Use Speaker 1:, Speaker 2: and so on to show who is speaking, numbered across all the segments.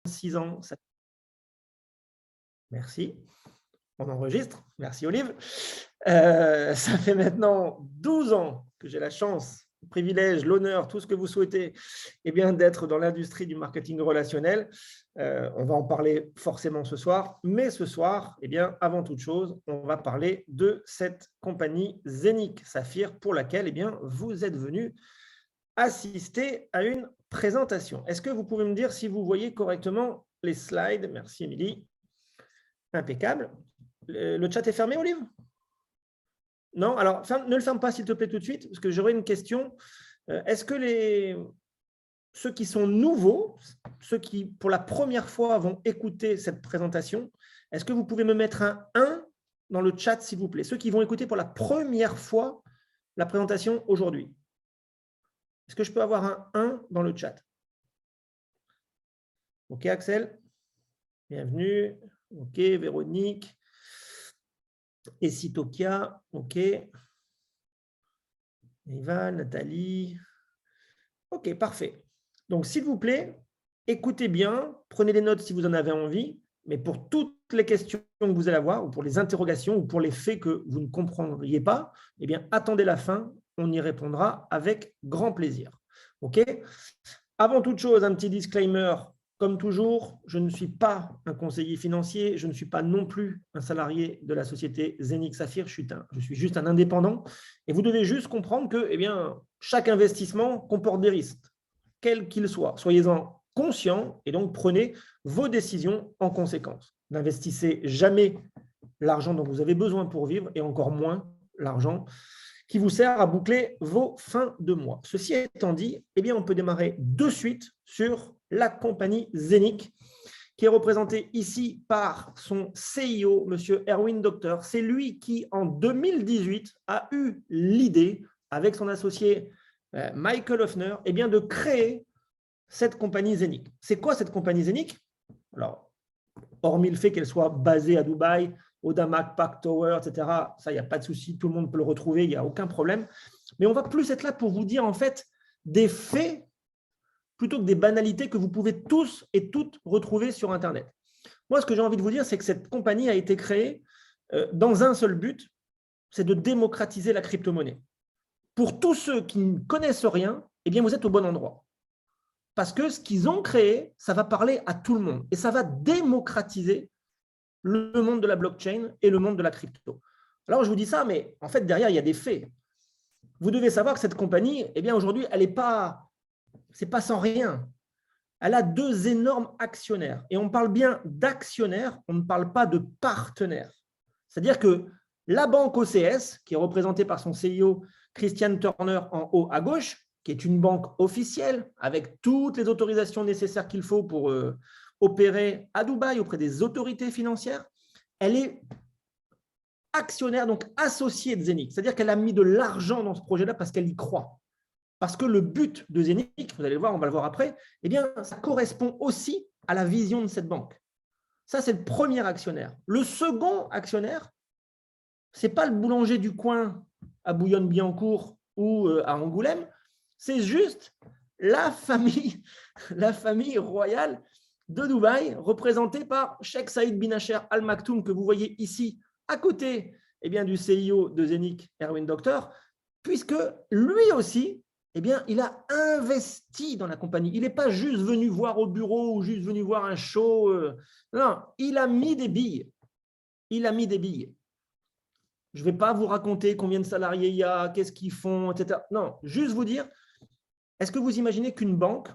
Speaker 1: 6 ans. Merci. On enregistre. Merci Olive. Ça fait maintenant 12 ans que j'ai la chance, le privilège, l'honneur, tout ce que vous souhaitez, eh bien, d'être dans l'industrie du marketing relationnel. On va en parler forcément ce soir, mais ce soir, eh bien, avant toute chose, on va parler de cette compagnie Zenic Saphir pour laquelle eh bien, vous êtes venu assister à une présentation. Est-ce que vous pouvez me dire si vous voyez correctement les slides? Merci Émilie. Impeccable. Le chat est fermé, Olive? Non? Alors, ne le ferme pas, s'il te plaît, tout de suite, parce que j'aurais une question. Est-ce que ceux qui sont nouveaux, ceux qui, pour la première fois, vont écouter cette présentation, est-ce que vous pouvez me mettre un 1 dans le chat, s'il vous plaît? Ceux qui vont écouter pour la première fois la présentation aujourd'hui. Est-ce que je peux avoir un 1 dans le chat? OK, Axel? Bienvenue. OK, Véronique. Et Sitokia, OK. Eva, Nathalie. OK, parfait. Donc, s'il vous plaît, écoutez bien, prenez des notes si vous en avez envie, mais pour toutes les questions que vous allez avoir, ou pour les interrogations, ou pour les faits que vous ne comprendriez pas, eh bien, attendez la fin, on y répondra avec grand plaisir. OK? Avant toute chose, un petit disclaimer. Comme toujours, je ne suis pas un conseiller financier, je ne suis pas non plus un salarié de la société Zenic Saphir, je suis juste un indépendant. Et vous devez juste comprendre que eh bien, chaque investissement comporte des risques, quels qu'ils soient. Soyez-en conscients et donc prenez vos décisions en conséquence. N'investissez jamais l'argent dont vous avez besoin pour vivre et encore moins l'argent qui vous sert à boucler vos fins de mois. Ceci étant dit, eh bien, on peut démarrer de suite sur la compagnie Zenic, qui est représentée ici par son CIO, M. Erwin Docter. C'est lui qui, en 2018, a eu l'idée, avec son associé Michael Hoffner, eh bien, de créer cette compagnie Zenic. C'est quoi cette compagnie Zenic? Alors, hormis le fait qu'elle soit basée à Dubaï, au Damak Park Tower, etc. Ça, il n'y a pas de souci, tout le monde peut le retrouver, il n'y a aucun problème. Mais on va plus être là pour vous dire en fait des faits plutôt que des banalités que vous pouvez tous et toutes retrouver sur Internet. Moi, ce que j'ai envie de vous dire, c'est que cette compagnie a été créée dans un seul but, c'est de démocratiser la crypto-monnaie. Pour tous ceux qui ne connaissent rien, eh bien, vous êtes au bon endroit. Parce que ce qu'ils ont créé, ça va parler à tout le monde et ça va démocratiser le monde de la blockchain et le monde de la crypto. Alors, je vous dis ça, mais en fait, derrière, il y a des faits. Vous devez savoir que cette compagnie, eh bien, aujourd'hui, elle n'est pas, c'est pas sans rien. Elle a 2 énormes actionnaires. Et on parle bien d'actionnaires, on ne parle pas de partenaires. C'est-à-dire que la banque OCS, qui est représentée par son CEO Christian Turner en haut à gauche, qui est une banque officielle avec toutes les autorisations nécessaires qu'il faut pour opérer à Dubaï auprès des autorités financières, elle est actionnaire, donc associée de Zenic. C'est-à-dire qu'elle a mis de l'argent dans ce projet-là parce qu'elle y croit. Parce que le but de Zenic, vous allez le voir, on va le voir après, eh bien, ça correspond aussi à la vision de cette banque. Ça, c'est le premier actionnaire. Le second actionnaire, ce n'est pas le boulanger du coin à Bouillon-Billancourt ou à Angoulême, c'est juste la famille royale de Dubaï, représentée par Sheikh Saïd bin Nasser Al Maktoum, que vous voyez ici, à côté eh bien, du CIO de Zenic, Erwin Docter, puisque lui aussi, eh bien, il a investi dans la compagnie. Il n'est pas juste venu voir au bureau ou juste venu voir un show. Non, il a mis des billes. Il a mis des billes. Je ne vais pas vous raconter combien de salariés il y a, qu'est-ce qu'ils font, etc. Non, juste vous dire, est-ce que vous imaginez qu'une banque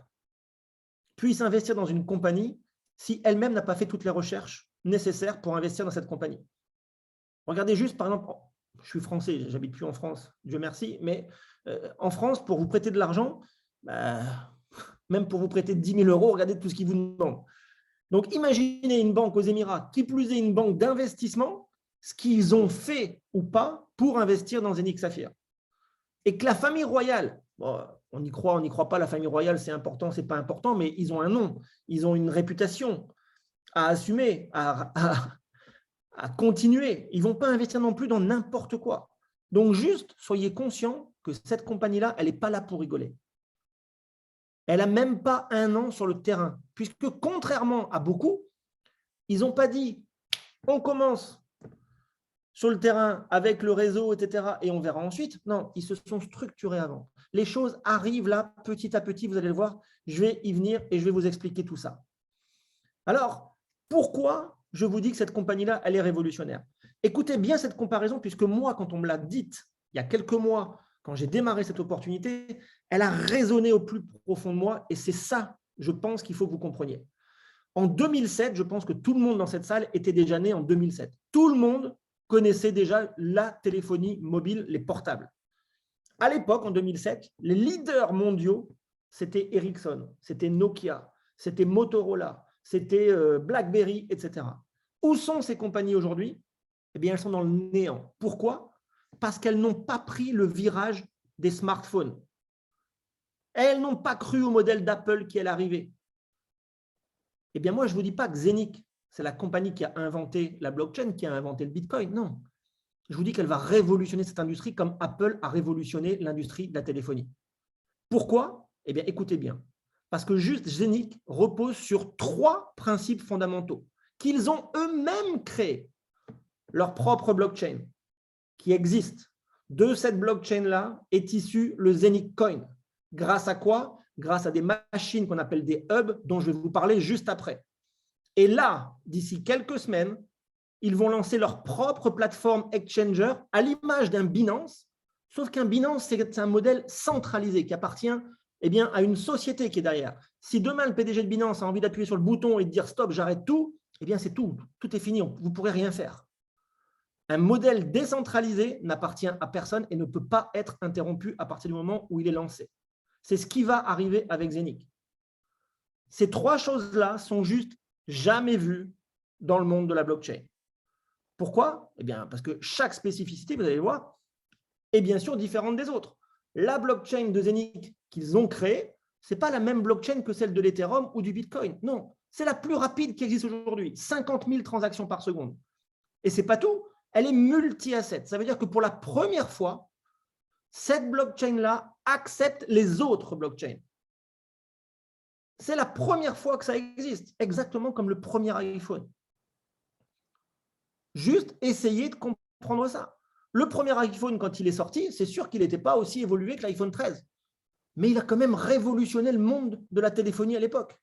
Speaker 1: puisse investir dans une compagnie si elle-même n'a pas fait toutes les recherches nécessaires pour investir dans cette compagnie? Regardez juste, par exemple, je suis français, j'habite plus en France, Dieu merci, mais en France, pour vous prêter de l'argent, même pour vous prêter 10 000 euros, regardez tout ce qu'ils vous demandent. Donc, imaginez une banque aux Émirats, qui plus est une banque d'investissement, ce qu'ils ont fait ou pas pour investir dans Zenic Saphir. Et que la famille royale, bon, on y croit pas, la famille royale, c'est important, c'est pas important, mais ils ont un nom, ils ont une réputation à assumer, à continuer. Ils ne vont pas investir non plus dans n'importe quoi. Donc, juste, soyez conscients que cette compagnie-là, elle n'est pas là pour rigoler. Elle n'a même pas 1 an sur le terrain, puisque contrairement à beaucoup, ils n'ont pas dit on commence sur le terrain avec le réseau, etc. et on verra ensuite. Non, ils se sont structurés avant. Les choses arrivent là petit à petit, vous allez le voir. Je vais y venir et je vais vous expliquer tout ça. Alors, pourquoi je vous dis que cette compagnie-là, elle est révolutionnaire? Écoutez bien cette comparaison, puisque moi, quand on me l'a dite il y a quelques mois, quand j'ai démarré cette opportunité, elle a résonné au plus profond de moi et c'est ça, je pense, qu'il faut que vous compreniez. En 2007, je pense que tout le monde dans cette salle était déjà né en 2007. Tout le monde connaissait déjà la téléphonie mobile, les portables. À l'époque, en 2007, les leaders mondiaux, c'était Ericsson, c'était Nokia, c'était Motorola, c'était BlackBerry, etc. Où sont ces compagnies aujourd'hui? Eh bien, elles sont dans le néant. Pourquoi? Parce qu'elles n'ont pas pris le virage des smartphones. Elles n'ont pas cru au modèle d'Apple qui est arrivé. Eh bien, moi, je ne vous dis pas que Zenic, c'est la compagnie qui a inventé la blockchain, qui a inventé le Bitcoin. Non. Je vous dis qu'elle va révolutionner cette industrie comme Apple a révolutionné l'industrie de la téléphonie. Pourquoi? Eh bien, écoutez bien. Parce que juste Zenic repose sur 3 principes fondamentaux qu'ils ont eux-mêmes créés. Leur propre blockchain qui existe. De cette blockchain-là est issu le Zenic Coin. Grâce à quoi? Grâce à des machines qu'on appelle des hubs, dont je vais vous parler juste après. Et là, d'ici quelques semaines, ils vont lancer leur propre plateforme exchanger à l'image d'un Binance, sauf qu'un Binance, c'est un modèle centralisé qui appartient à une société qui est derrière. Si demain, le PDG de Binance a envie d'appuyer sur le bouton et de dire « stop, j'arrête tout », c'est tout. Tout est fini, vous ne pourrez rien faire. Un modèle décentralisé n'appartient à personne et ne peut pas être interrompu à partir du moment où il est lancé. C'est ce qui va arriver avec Zenic. Ces 3 choses-là sont juste jamais vues dans le monde de la blockchain. Pourquoi? Eh bien, parce que chaque spécificité, vous allez le voir, est bien sûr différente des autres. La blockchain de Zenic qu'ils ont créée, ce n'est pas la même blockchain que celle de l'Ethereum ou du Bitcoin. Non, c'est la plus rapide qui existe aujourd'hui. 50 000 transactions par seconde. Et ce n'est pas tout. Elle est multi-asset. Ça veut dire que pour la première fois, cette blockchain-là accepte les autres blockchains. C'est la première fois que ça existe, exactement comme le premier iPhone. Juste essayer de comprendre ça. Le premier iPhone, quand il est sorti, c'est sûr qu'il n'était pas aussi évolué que l'iPhone 13. Mais il a quand même révolutionné le monde de la téléphonie à l'époque.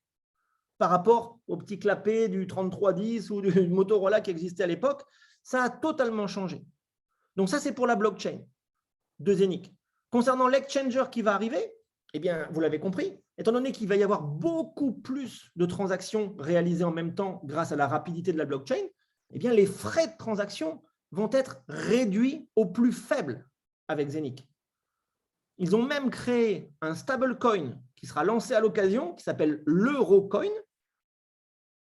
Speaker 1: Par rapport au petit clapet du 3310 ou du Motorola qui existait à l'époque, ça a totalement changé. Donc ça, c'est pour la blockchain de Zenic. Concernant l'exchanger qui va arriver, eh bien, vous l'avez compris, étant donné qu'il va y avoir beaucoup plus de transactions réalisées en même temps grâce à la rapidité de la blockchain, eh bien, les frais de transaction vont être réduits au plus faible avec Zenic. Ils ont même créé un stablecoin qui sera lancé à l'occasion, qui s'appelle l'Eurocoin,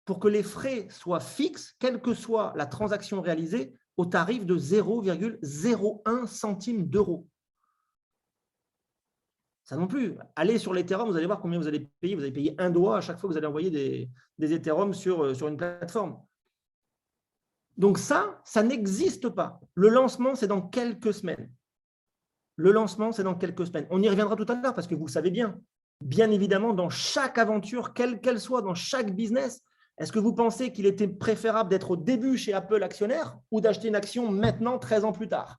Speaker 1: pour que les frais soient fixes, quelle que soit la transaction réalisée, au tarif de 0,01 centime d'euro. Ça non plus. Allez sur l'Ethereum, vous allez voir combien vous allez payer. Vous allez payer $1 à chaque fois que vous allez envoyer des Ethereum sur une plateforme. Donc ça n'existe pas. Le lancement, c'est dans quelques semaines. Le lancement, c'est dans quelques semaines. On y reviendra tout à l'heure parce que vous le savez bien évidemment, dans chaque aventure, quelle qu'elle soit, dans chaque business, est-ce que vous pensez qu'il était préférable d'être au début chez Apple actionnaire ou d'acheter une action maintenant, 13 ans plus tard?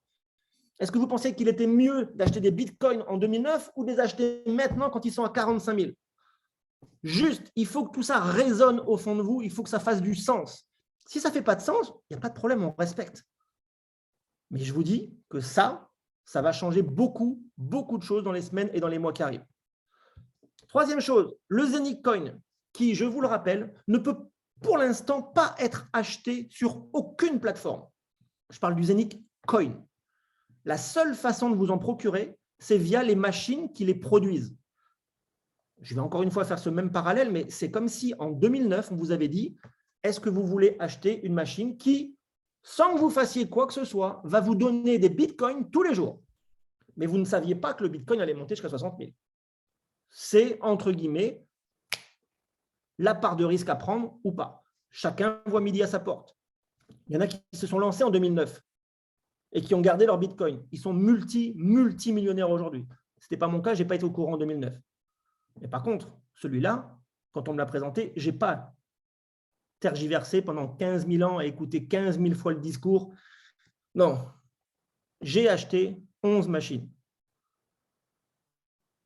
Speaker 1: Est-ce que vous pensez qu'il était mieux d'acheter des bitcoins en 2009 ou de les acheter maintenant quand ils sont à 45 000? Juste, il faut que tout ça résonne au fond de vous, il faut que ça fasse du sens. Si ça ne fait pas de sens, il n'y a pas de problème, on respecte. Mais je vous dis que ça va changer beaucoup de choses dans les semaines et dans les mois qui arrivent. Troisième chose, le Zenic Coin, qui, je vous le rappelle, ne peut pour l'instant pas être acheté sur aucune plateforme. Je parle du Zenic Coin. La seule façon de vous en procurer, c'est via les machines qui les produisent. Je vais encore une fois faire ce même parallèle, mais c'est comme si en 2009, on vous avait dit, est-ce que vous voulez acheter une machine qui, sans que vous fassiez quoi que ce soit, va vous donner des bitcoins tous les jours. Mais vous ne saviez pas que le bitcoin allait monter jusqu'à 60 000. C'est, entre guillemets, la part de risque à prendre ou pas. Chacun voit midi à sa porte. Il y en a qui se sont lancés en 2009 et qui ont gardé leur bitcoin. Ils sont multimillionnaires aujourd'hui. Ce n'était pas mon cas, je n'ai pas été au courant en 2009. Mais par contre, celui-là, quand on me l'a présenté, je n'ai pas tergiversé pendant 15 000 ans à écouter 15 000 fois le discours. Non, j'ai acheté 11 machines.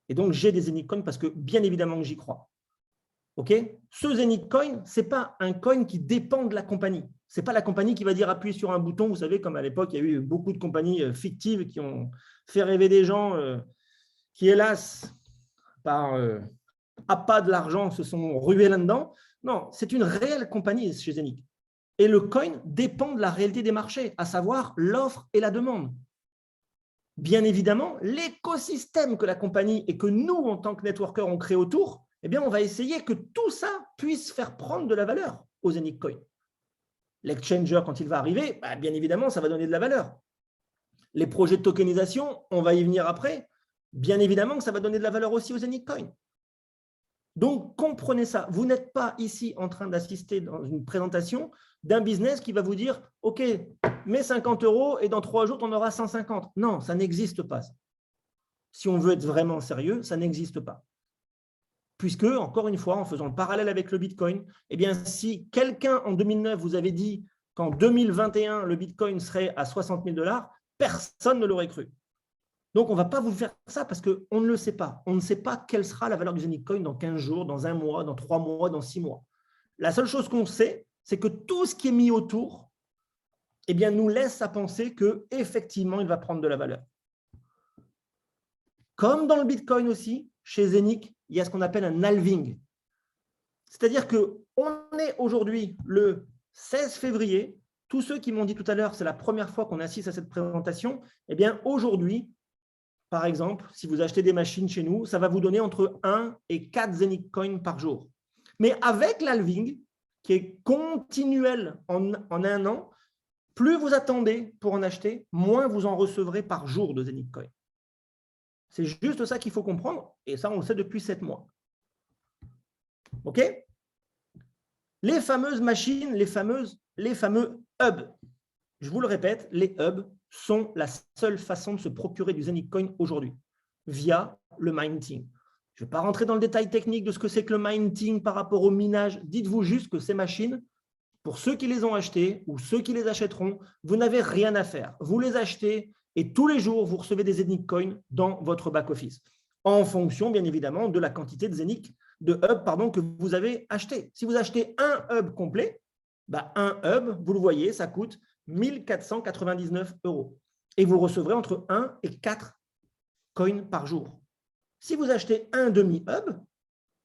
Speaker 1: Et donc, j'ai des Zenic Coin parce que, bien évidemment, que j'y crois. Okay, ce Zenic Coin, ce n'est pas un coin qui dépend de la compagnie. Ce n'est pas la compagnie qui va dire appuyer sur un bouton. Vous savez, comme à l'époque, il y a eu beaucoup de compagnies fictives qui ont fait rêver des gens qui, hélas, par appât de l'argent, se sont rués là-dedans. Non, c'est une réelle compagnie chez Zenic. Et le coin dépend de la réalité des marchés, à savoir l'offre et la demande. Bien évidemment, l'écosystème que la compagnie et que nous, en tant que networkers, on crée autour, eh bien, on va essayer que tout ça puisse faire prendre de la valeur aux Zenic Coin. L'exchanger, quand il va arriver, bah, bien évidemment, ça va donner de la valeur. Les projets de tokenisation, on va y venir après. Bien évidemment que ça va donner de la valeur aussi aux Zenic Coin. Donc, comprenez ça. Vous n'êtes pas ici en train d'assister dans une présentation d'un business qui va vous dire « Ok, mets 50 € et dans 3 jours, tu en auras 150 ». Non, ça n'existe pas. Si on veut être vraiment sérieux, ça n'existe pas. Puisque, encore une fois, en faisant le parallèle avec le Bitcoin, eh bien, si quelqu'un en 2009 vous avait dit qu'en 2021, le Bitcoin serait à 60 000 $, personne ne l'aurait cru. Donc, on ne va pas vous faire ça parce qu'on ne le sait pas. On ne sait pas quelle sera la valeur du Zenic Coin dans 15 jours, dans 1 mois, dans 3 mois, dans 6 mois. La seule chose qu'on sait, c'est que tout ce qui est mis autour eh bien, nous laisse à penser qu'effectivement, il va prendre de la valeur. Comme dans le Bitcoin aussi, chez Zenic, il y a ce qu'on appelle un halving. C'est-à-dire qu'on est aujourd'hui le 16 février. Tous ceux qui m'ont dit tout à l'heure, c'est la première fois qu'on assiste à cette présentation, eh bien, aujourd'hui, par exemple, si vous achetez des machines chez nous, ça va vous donner entre 1 et 4 Zenic Coins par jour. Mais avec l'halving, qui est continuel en 1 an, plus vous attendez pour en acheter, moins vous en recevrez par jour de Zenic Coin. C'est juste ça qu'il faut comprendre, et ça, on le sait depuis 7 mois. OK? Les fameuses machines, les fameux hubs. Je vous le répète, les hubs sont la seule façon de se procurer du Zenic Coin aujourd'hui, via le minting. Je ne vais pas rentrer dans le détail technique de ce que c'est que le minting par rapport au minage. Dites-vous juste que ces machines, pour ceux qui les ont achetées ou ceux qui les achèteront, vous n'avez rien à faire. Vous les achetez et tous les jours, vous recevez des Zenic Coins dans votre back-office, en fonction, bien évidemment, de la quantité de hubs que vous avez acheté. Si vous achetez un hub complet, bah, un hub, vous le voyez, ça coûte 1 499 €. Et vous recevrez entre 1 et 4 coins par jour. Si vous achetez un demi-hub,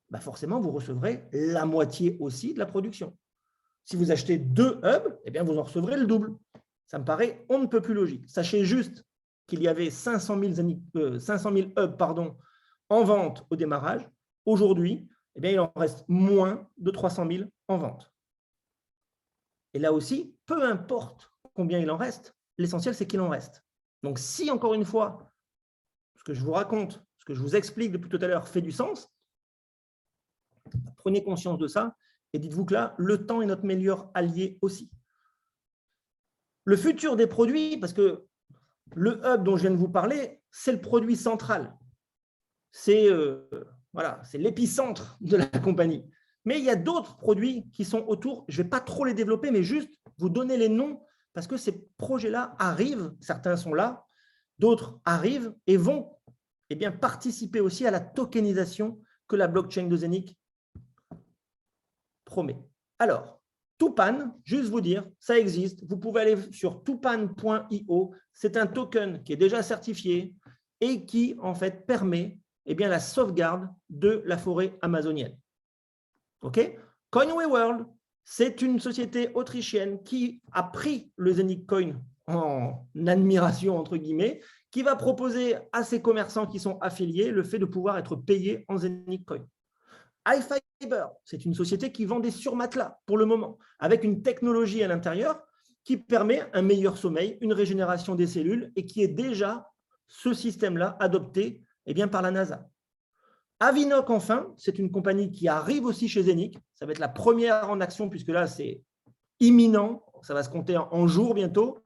Speaker 1: bah forcément, vous recevrez la moitié aussi de la production. Si vous achetez 2 hubs, eh bien, vous en recevrez le double. Ça me paraît on ne peut plus logique. Sachez juste qu'il y avait 500 000 hubs en vente au démarrage. Aujourd'hui, eh bien, il en reste moins de 300 000 en vente. Et là aussi, peu importe combien il en reste, l'essentiel, c'est qu'il en reste. Donc, si, encore une fois, ce que je vous raconte, ce que je vous explique depuis tout à l'heure fait du sens, prenez conscience de ça et dites-vous que là, le temps est notre meilleur allié aussi. Le futur des produits, parce que le hub dont je viens de vous parler, c'est le produit central. C'est voilà, c'est l'épicentre de la compagnie. Mais il y a d'autres produits qui sont autour. Je ne vais pas trop les développer, mais juste vous donner les noms parce que ces projets-là arrivent. Certains sont là, d'autres arrivent et vont bien, participer aussi à la tokenisation que la blockchain de Zenic promet. Alors, Tupan, juste vous dire, ça existe. Vous pouvez aller sur tupan.io. C'est un token qui est déjà certifié et qui, en fait, permet bien, la sauvegarde de la forêt amazonienne. OK? Coinway World, c'est une société autrichienne qui a pris le Zenic Coin en admiration, entre guillemets, qui va proposer à ses commerçants qui sont affiliés le fait de pouvoir être payés en Zenic Coin. iFiber, c'est une société qui vend des surmatelas pour le moment, avec une technologie à l'intérieur qui permet un meilleur sommeil, une régénération des cellules et qui est déjà ce système-là adopté bien, par la NASA. Avinoc, enfin, c'est une compagnie qui arrive aussi chez Zenic. Ça va être la première en action puisque là, c'est imminent. Ça va se compter en jours bientôt.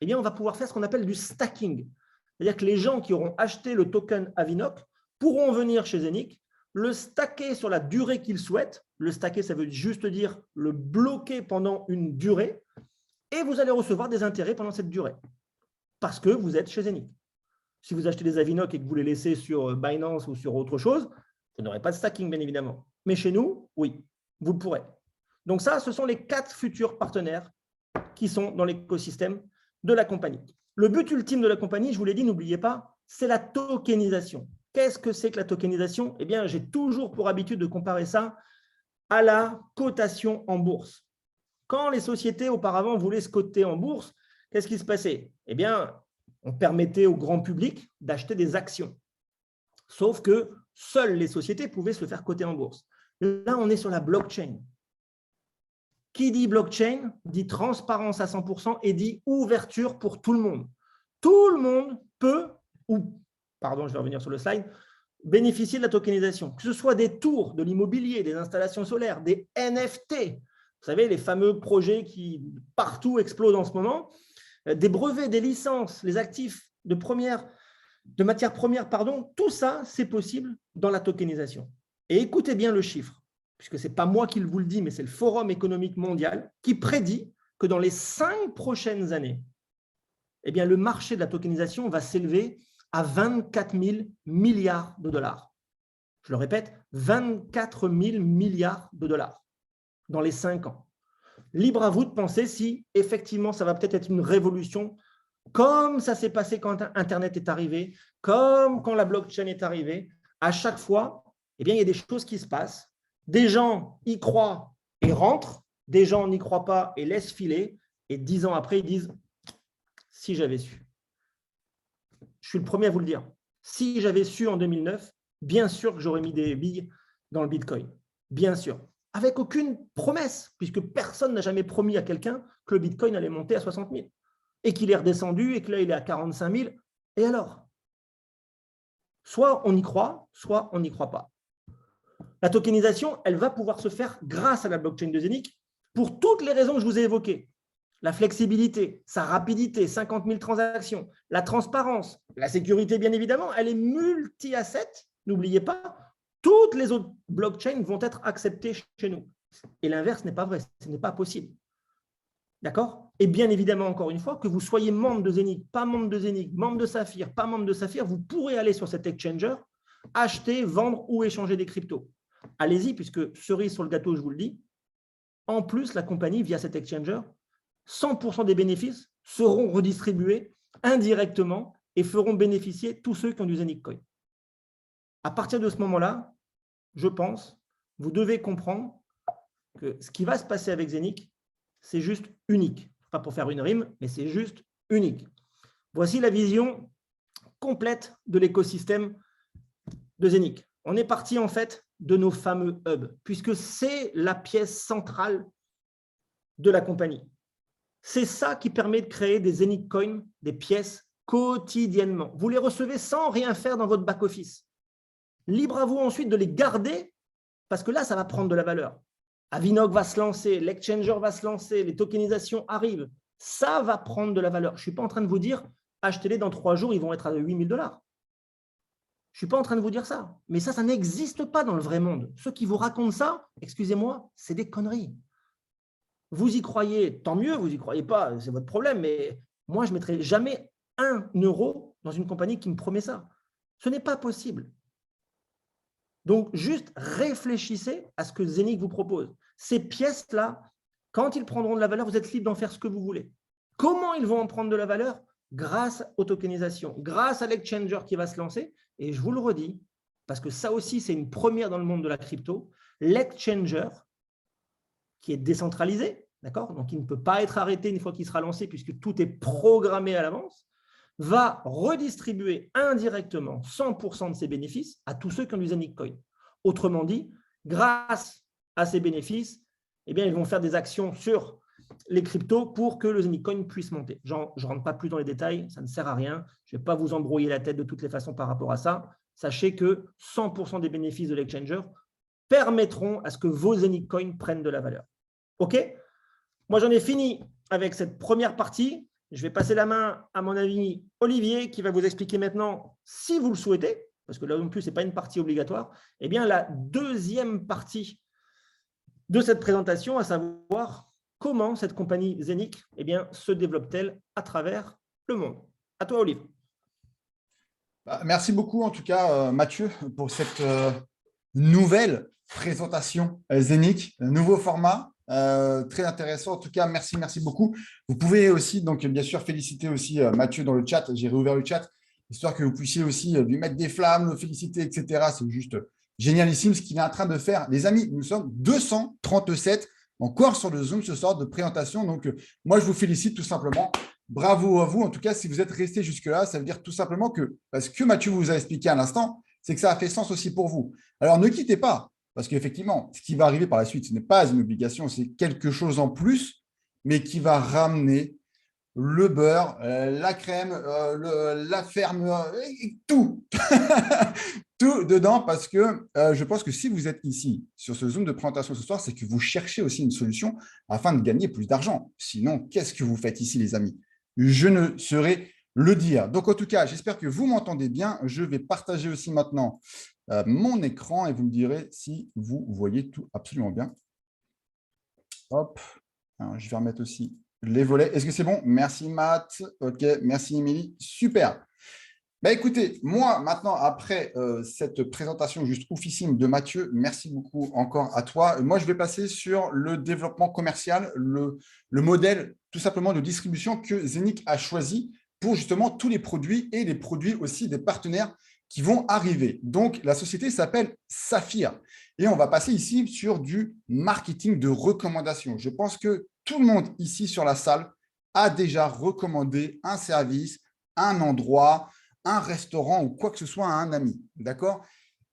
Speaker 1: Eh bien, on va pouvoir faire ce qu'on appelle du stacking. C'est-à-dire que les gens qui auront acheté le token Avinoc pourront venir chez Zenic le stacker sur la durée qu'il souhaite. Le stacker, ça veut juste dire le bloquer pendant une durée et vous allez recevoir des intérêts pendant cette durée parce que vous êtes chez Zenic. Si vous achetez des Avinoc et que vous les laissez sur Binance ou sur autre chose, vous n'aurez pas de stacking, bien évidemment. Mais chez nous, oui, vous le pourrez. Donc ça, ce sont les 4 futurs partenaires qui sont dans l'écosystème de la compagnie. Le but ultime de la compagnie, je vous l'ai dit, n'oubliez pas, c'est la tokenisation. Qu'est-ce que c'est que la tokenisation? Eh bien, j'ai toujours pour habitude de comparer ça à la cotation en bourse. Quand les sociétés auparavant voulaient se coter en bourse, qu'est-ce qui se passait? Eh bien, on permettait au grand public d'acheter des actions. Sauf que seules les sociétés pouvaient se faire coter en bourse. Là, on est sur la blockchain. Qui dit blockchain dit transparence à 100% et dit ouverture pour tout le monde. Tout le monde peut, je vais revenir sur le slide, bénéficier de la tokenisation. Que ce soit des tours, de l'immobilier, des installations solaires, des NFT, vous savez, les fameux projets qui partout explosent en ce moment, des brevets, des licences, les actifs de matières premières, tout ça, c'est possible dans la tokenisation. Et écoutez bien le chiffre, puisque ce n'est pas moi qui vous le dis, mais c'est le Forum économique mondial qui prédit que dans les 5 prochaines années, eh bien, le marché de la tokenisation va s'élever à 24 000 milliards de dollars. Je le répète, 24 000 milliards de dollars dans les 5 ans. Libre à vous de penser si, effectivement, ça va peut-être être une révolution, comme ça s'est passé quand Internet est arrivé, comme quand la blockchain est arrivée. À chaque fois, eh bien, il y a des choses qui se passent. Des gens y croient et rentrent, des gens n'y croient pas et laissent filer, et 10 ans après, ils disent « si j'avais su ». Je suis le premier à vous le dire. Si j'avais su en 2009, bien sûr que j'aurais mis des billes dans le Bitcoin. Bien sûr. Avec aucune promesse, puisque personne n'a jamais promis à quelqu'un que le Bitcoin allait monter à 60 000 et qu'il est redescendu et que là, il est à 45 000. Et alors? Soit on y croit, soit on n'y croit pas. La tokenisation, elle va pouvoir se faire grâce à la blockchain de Zenic pour toutes les raisons que je vous ai évoquées. La flexibilité, sa rapidité, 50 000 transactions, la transparence, la sécurité, bien évidemment, elle est multi-asset. N'oubliez pas, toutes les autres blockchains vont être acceptées chez nous. Et l'inverse n'est pas vrai, ce n'est pas possible. D'accord? Et bien évidemment, encore une fois, que vous soyez membre de Zenic, pas membre de Zenic, membre de Saphir, pas membre de Saphir, vous pourrez aller sur cet exchanger, acheter, vendre ou échanger des cryptos. Allez-y, puisque cerise sur le gâteau, je vous le dis. En plus, la compagnie, via cet exchanger, 100% des bénéfices seront redistribués indirectement et feront bénéficier tous ceux qui ont du Zenic Coin. À partir de ce moment-là, je pense, vous devez comprendre que ce qui va se passer avec Zenic, c'est juste unique. Pas pour faire une rime, mais c'est juste unique. Voici la vision complète de l'écosystème de Zenic. On est parti en fait de nos fameux hubs, puisque c'est la pièce centrale de la compagnie. C'est ça qui permet de créer des Zenic Coins, des pièces quotidiennement. Vous les recevez sans rien faire dans votre back-office. Libre à vous ensuite de les garder, parce que là, ça va prendre de la valeur. Avinoc va se lancer, l'exchanger va se lancer, les tokenisations arrivent. Ça va prendre de la valeur. Je ne suis pas en train de vous dire, achetez-les dans 3 jours, ils vont être à 8 000 $. Je ne suis pas en train de vous dire ça. Mais ça n'existe pas dans le vrai monde. Ceux qui vous racontent ça, excusez-moi, c'est des conneries. Vous y croyez, tant mieux, vous n'y croyez pas, c'est votre problème, mais moi, je ne mettrai jamais 1 euro dans une compagnie qui me promet ça. Ce n'est pas possible. Donc, juste réfléchissez à ce que Zenic vous propose. Ces pièces-là, quand ils prendront de la valeur, vous êtes libre d'en faire ce que vous voulez. Comment ils vont en prendre de la valeur? Grâce aux tokenisations, grâce à l'exchanger qui va se lancer. Et je vous le redis, parce que ça aussi, c'est une première dans le monde de la crypto, l'exchanger, qui est décentralisé, d'accord? Donc, il ne peut pas être arrêté une fois qu'il sera lancé puisque tout est programmé à l'avance, va redistribuer indirectement 100% de ses bénéfices à tous ceux qui ont du Zenic Coin. Autrement dit, grâce à ces bénéfices, eh bien, ils vont faire des actions sur les cryptos pour que le Zenic Coin puisse monter. Je ne rentre pas plus dans les détails, ça ne sert à rien. Je ne vais pas vous embrouiller la tête de toutes les façons par rapport à ça. Sachez que 100% des bénéfices de l'exchanger permettront à ce que vos Zenic Coins prennent de la valeur. OK? Moi, j'en ai fini avec cette première partie. Je vais passer la main à mon ami Olivier qui va vous expliquer maintenant, si vous le souhaitez, parce que là non plus, ce n'est pas une partie obligatoire, eh bien, la deuxième partie de cette présentation, à savoir comment cette compagnie Zenic se développe-t-elle à travers le monde. À toi, Olive.
Speaker 2: Merci beaucoup, en tout cas, Mathieu, pour cette nouvelle présentation Zenic, un nouveau format. Très intéressant. En tout cas, merci beaucoup. Vous pouvez aussi, donc, bien sûr, féliciter aussi Mathieu dans le chat. J'ai réouvert le chat, histoire que vous puissiez aussi lui mettre des flammes, le féliciter, etc. C'est juste génialissime ce qu'il est en train de faire. Les amis, nous sommes 237 encore sur le Zoom ce soir de présentation. Donc, moi, je vous félicite tout simplement. Bravo à vous. En tout cas, si vous êtes resté jusque-là, ça veut dire tout simplement que, parce que Mathieu vous a expliqué à l'instant, c'est que ça a fait sens aussi pour vous. Alors, ne quittez pas, parce qu'effectivement, ce qui va arriver par la suite, ce n'est pas une obligation, c'est quelque chose en plus, mais qui va ramener le beurre, la crème, la ferme, tout, tout dedans, parce que je pense que si vous êtes ici sur ce Zoom de présentation ce soir, c'est que vous cherchez aussi une solution afin de gagner plus d'argent. Sinon, qu'est-ce que vous faites ici, les amis? Je ne saurais le dire. Donc, en tout cas, j'espère que vous m'entendez bien. Je vais partager aussi maintenant mon écran et vous me direz si vous voyez tout absolument bien. Hop, alors, je vais remettre aussi les volets. Est-ce que c'est bon? Merci Matt. OK, merci Émilie. Super. Écoutez, moi, maintenant, après cette présentation juste oufissime de Mathieu, merci beaucoup encore à toi. Moi, je vais passer sur le développement commercial, le modèle tout simplement de distribution que Zenic a choisi pour justement tous les produits et les produits aussi des partenaires qui vont arriver. Donc, la société s'appelle Saphir. Et on va passer ici sur du marketing de recommandation. Je pense que tout le monde ici sur la salle a déjà recommandé un service, un endroit, un restaurant ou quoi que ce soit à un ami. D'accord?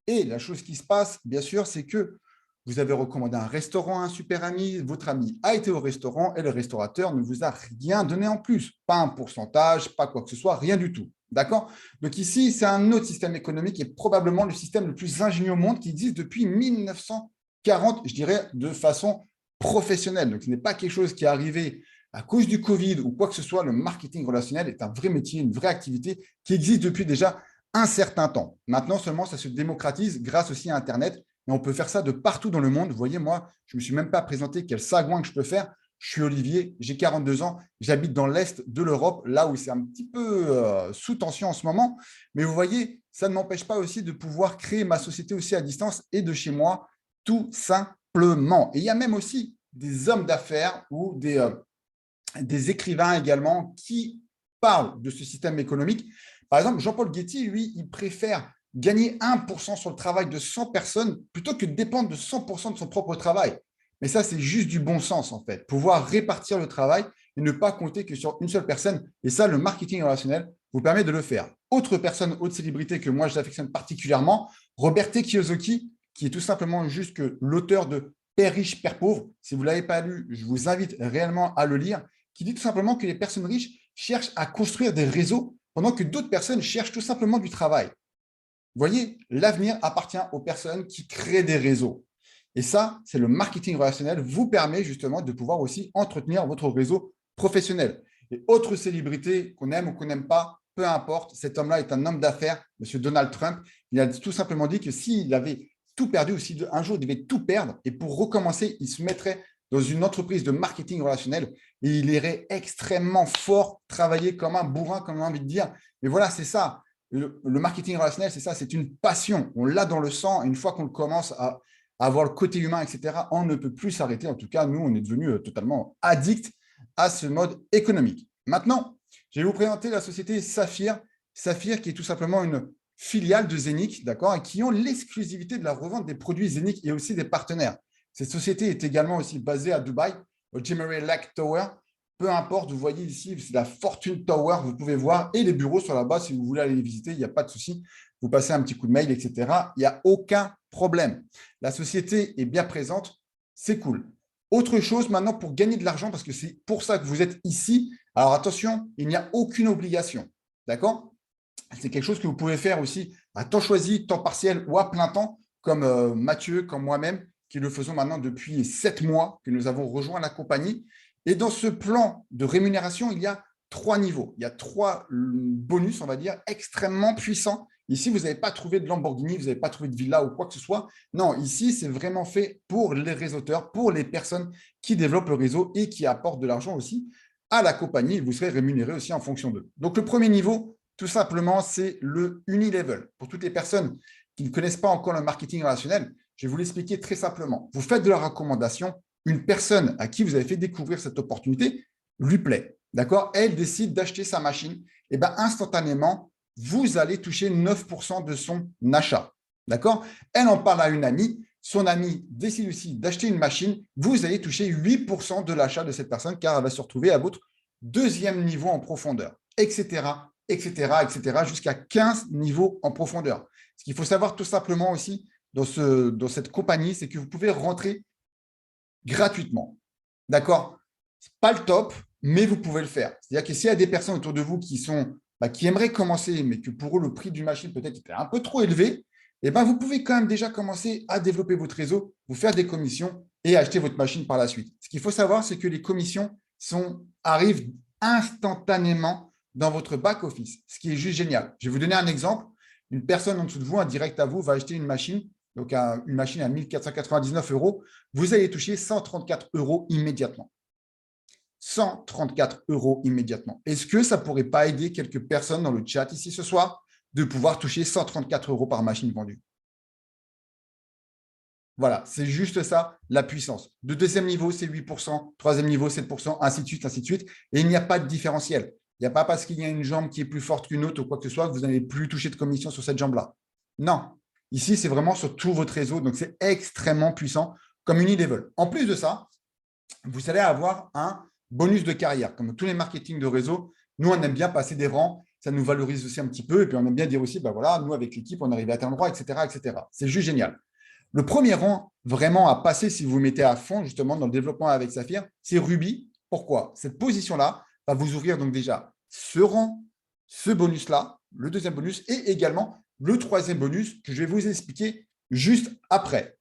Speaker 2: Et la chose qui se passe, bien sûr, c'est que vous avez recommandé un restaurant à un super ami, votre ami a été au restaurant et le restaurateur ne vous a rien donné en plus. Pas un pourcentage, pas quoi que ce soit, rien du tout. D'accord? Donc ici, c'est un autre système économique et probablement le système le plus ingénieux au monde qui existe depuis 1940, je dirais, de façon professionnelle. Donc ce n'est pas quelque chose qui est arrivé à cause du Covid ou quoi que ce soit. Le marketing relationnel est un vrai métier, une vraie activité qui existe depuis déjà un certain temps. Maintenant seulement, ça se démocratise grâce aussi à Internet. Et on peut faire ça de partout dans le monde. Vous voyez, moi, je ne me suis même pas présenté quel sagouin que je peux faire. Je suis Olivier, j'ai 42 ans, j'habite dans l'Est de l'Europe, là où c'est un petit peu sous tension en ce moment. Mais vous voyez, ça ne m'empêche pas aussi de pouvoir créer ma société aussi à distance et de chez moi, tout simplement. Et il y a même aussi des hommes d'affaires ou des écrivains également qui parlent de ce système économique. Par exemple, Jean-Paul Getty, lui, il préfère gagner 1% sur le travail de 100 personnes plutôt que de dépendre de 100% de son propre travail. Mais ça, c'est juste du bon sens, en fait. Pouvoir répartir le travail et ne pas compter que sur une seule personne. Et ça, le marketing relationnel vous permet de le faire. Autre personne, autre célébrité que moi, j'affectionne particulièrement, Robert T. Kiyosaki, qui est tout simplement juste que l'auteur de Père riche, Père pauvre. Si vous ne l'avez pas lu, je vous invite réellement à le lire, qui dit tout simplement que les personnes riches cherchent à construire des réseaux pendant que d'autres personnes cherchent tout simplement du travail. Vous voyez, l'avenir appartient aux personnes qui créent des réseaux. Et ça, c'est le marketing relationnel vous permet justement de pouvoir aussi entretenir votre réseau professionnel. Et autre célébrité qu'on aime ou qu'on n'aime pas, peu importe, cet homme-là est un homme d'affaires, M. Donald Trump. Il a tout simplement dit que s'il avait tout perdu ou si un jour il devait tout perdre et pour recommencer, il se mettrait dans une entreprise de marketing relationnel et il irait extrêmement fort travailler comme un bourrin, comme on a envie de dire. Mais voilà, c'est ça. Le marketing relationnel, c'est ça, c'est une passion. On l'a dans le sang. Et une fois qu'on commence à avoir le côté humain, etc., on ne peut plus s'arrêter. En tout cas, nous, on est devenus totalement addicts à ce mode économique. Maintenant, je vais vous présenter la société Saphir. Saphir, qui est tout simplement une filiale de Zenic, d'accord, et qui ont l'exclusivité de la revente des produits Zenic et aussi des partenaires. Cette société est également aussi basée à Dubaï, au Jumeirah Lake Tower. Peu importe, vous voyez ici, c'est la Fortune Tower, vous pouvez voir, et les bureaux sur là-bas, si vous voulez aller les visiter, il n'y a pas de souci. Vous passez un petit coup de mail, etc. Il n'y a aucun problème. La société est bien présente, c'est cool. Autre chose maintenant pour gagner de l'argent, parce que c'est pour ça que vous êtes ici. Alors attention, il n'y a aucune obligation. D'accord? C'est quelque chose que vous pouvez faire aussi à temps choisi, temps partiel ou à plein temps, comme Mathieu, comme moi-même, qui le faisons maintenant depuis 7 mois que nous avons rejoint la compagnie. Et dans ce plan de rémunération, il y a 3 niveaux. Il y a 3 bonus, on va dire, extrêmement puissants Ici, vous n'avez pas trouvé de Lamborghini, vous n'avez pas trouvé de villa ou quoi que ce soit. Non, ici, c'est vraiment fait pour les réseauteurs, pour les personnes qui développent le réseau et qui apportent de l'argent aussi à la compagnie. Vous serez rémunéré aussi en fonction d'eux. Donc, le premier niveau, tout simplement, c'est le unilevel. Pour toutes les personnes qui ne connaissent pas encore le marketing relationnel, je vais vous l'expliquer très simplement. Vous faites de la recommandation. Une personne à qui vous avez fait découvrir cette opportunité lui plaît. D'accord? Elle décide d'acheter sa machine. Et bien, instantanément, vous allez toucher 9% de son achat. D'accord? Elle en parle à une amie. Son amie décide aussi d'acheter une machine. Vous allez toucher 8% de l'achat de cette personne car elle va se retrouver à votre deuxième niveau en profondeur, etc., etc., etc., jusqu'à 15 niveaux en profondeur. Ce qu'il faut savoir tout simplement aussi dans cette compagnie, c'est que vous pouvez rentrer gratuitement. D'accord? Ce n'est pas le top, mais vous pouvez le faire. C'est-à-dire que s'il y a des personnes autour de vous qui aimeraient commencer, mais que pour eux, le prix d'une machine peut-être était un peu trop élevé, eh ben, vous pouvez quand même déjà commencer à développer votre réseau, vous faire des commissions et acheter votre machine par la suite. Ce qu'il faut savoir, c'est que les commissions arrivent instantanément dans votre back-office, ce qui est juste génial. Je vais vous donner un exemple. Une personne en dessous de vous, un direct à vous, va acheter une machine, donc une machine à 1 499 €. Vous allez toucher 134 € immédiatement. 134 € immédiatement. Est-ce que ça ne pourrait pas aider quelques personnes dans le chat ici ce soir de pouvoir toucher 134 € par machine vendue? Voilà, c'est juste ça, la puissance. Le deuxième niveau, c'est 8%, troisième niveau, 7%, ainsi de suite, ainsi de suite. Et il n'y a pas de différentiel. Il n'y a pas parce qu'il y a une jambe qui est plus forte qu'une autre ou quoi que ce soit que vous n'allez plus toucher de commission sur cette jambe-là. Non. Ici, c'est vraiment sur tout votre réseau. Donc, c'est extrêmement puissant comme Unilevel. En plus de ça, vous allez avoir un bonus de carrière. Comme tous les marketing de réseau, nous, on aime bien passer des rangs. Ça nous valorise aussi un petit peu. Et puis, on aime bien dire aussi, ben voilà, nous, avec l'équipe, on arrive à tel endroit, etc., etc. C'est juste génial. Le premier rang vraiment à passer, si vous vous mettez à fond justement dans le développement avec Saphir, c'est Ruby. Pourquoi? Cette position-là va vous ouvrir donc déjà ce rang, ce bonus-là, le deuxième bonus et également le troisième bonus que je vais vous expliquer juste après.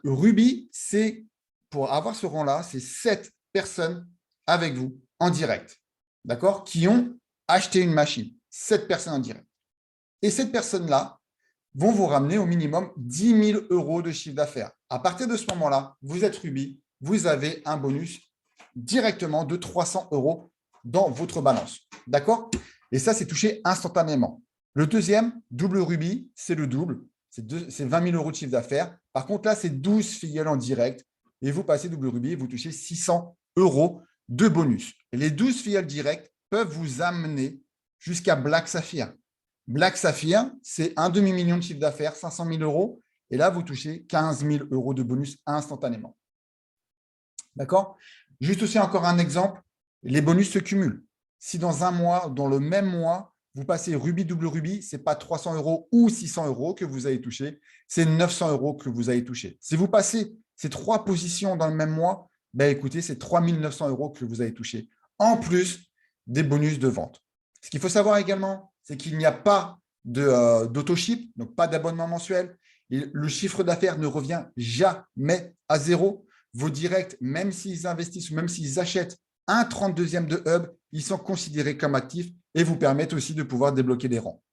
Speaker 2: Ruby, c'est pour avoir ce rang-là, c'est 7 personnes avec vous en direct, d'accord, qui ont acheté une machine. 7 personnes en direct. Et cette personne-là vont vous ramener au minimum 10 000 € de chiffre d'affaires. À partir de ce moment-là, vous êtes Ruby, vous avez un bonus directement de 300 € dans votre balance. D'accord? Et ça, c'est touché instantanément. Le deuxième, double Ruby, c'est le double. C'est 20 000 € de chiffre d'affaires. Par contre, là, c'est 12 filiales en direct. Et vous passez double Ruby, vous touchez 600 € de bonus. Et les 12 filiales directes peuvent vous amener jusqu'à Black Saphir. Black Saphir, c'est un demi-million de chiffre d'affaires, 500 000 €. Et là, vous touchez 15 000 € de bonus instantanément. D'accord? Juste aussi encore un exemple, les bonus se cumulent. Si dans un mois, dans le même mois, vous passez Ruby double Ruby, ce n'est pas 300 € ou 600 € que vous allez toucher, c'est 900 € que vous allez toucher. Si vous passez ces 3 positions dans le même mois, ben écoutez, c'est 3 900 € que vous allez toucher, en plus des bonus de vente. Ce qu'il faut savoir également, c'est qu'il n'y a pas d'autoship, donc pas d'abonnement mensuel. Et le chiffre d'affaires ne revient jamais à zéro. Vos directs, même s'ils investissent, même s'ils achètent un 32e de hub, ils sont considérés comme actifs et vous permettent aussi de pouvoir débloquer des rangs.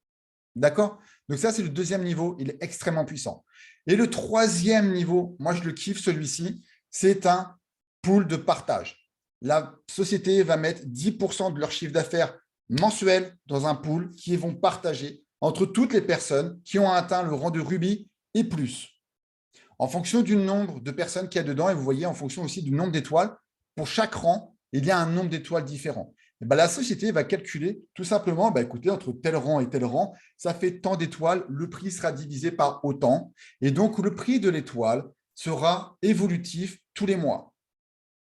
Speaker 2: D'accord? Donc ça, c'est le deuxième niveau. Il est extrêmement puissant. Et le troisième niveau, moi, je le kiffe, celui-ci, c'est un pool de partage. La société va mettre 10% de leur chiffre d'affaires mensuel dans un pool qui vont partager entre toutes les personnes qui ont atteint le rang de Ruby et plus. En fonction du nombre de personnes qu'il y a dedans, et vous voyez, en fonction aussi du nombre d'étoiles, pour chaque rang, il y a un nombre d'étoiles différent. Et bien, la société va calculer tout simplement, écoutez, entre tel rang et tel rang, ça fait tant d'étoiles, le prix sera divisé par autant. Et donc, le prix de l'étoile sera évolutif tous les mois.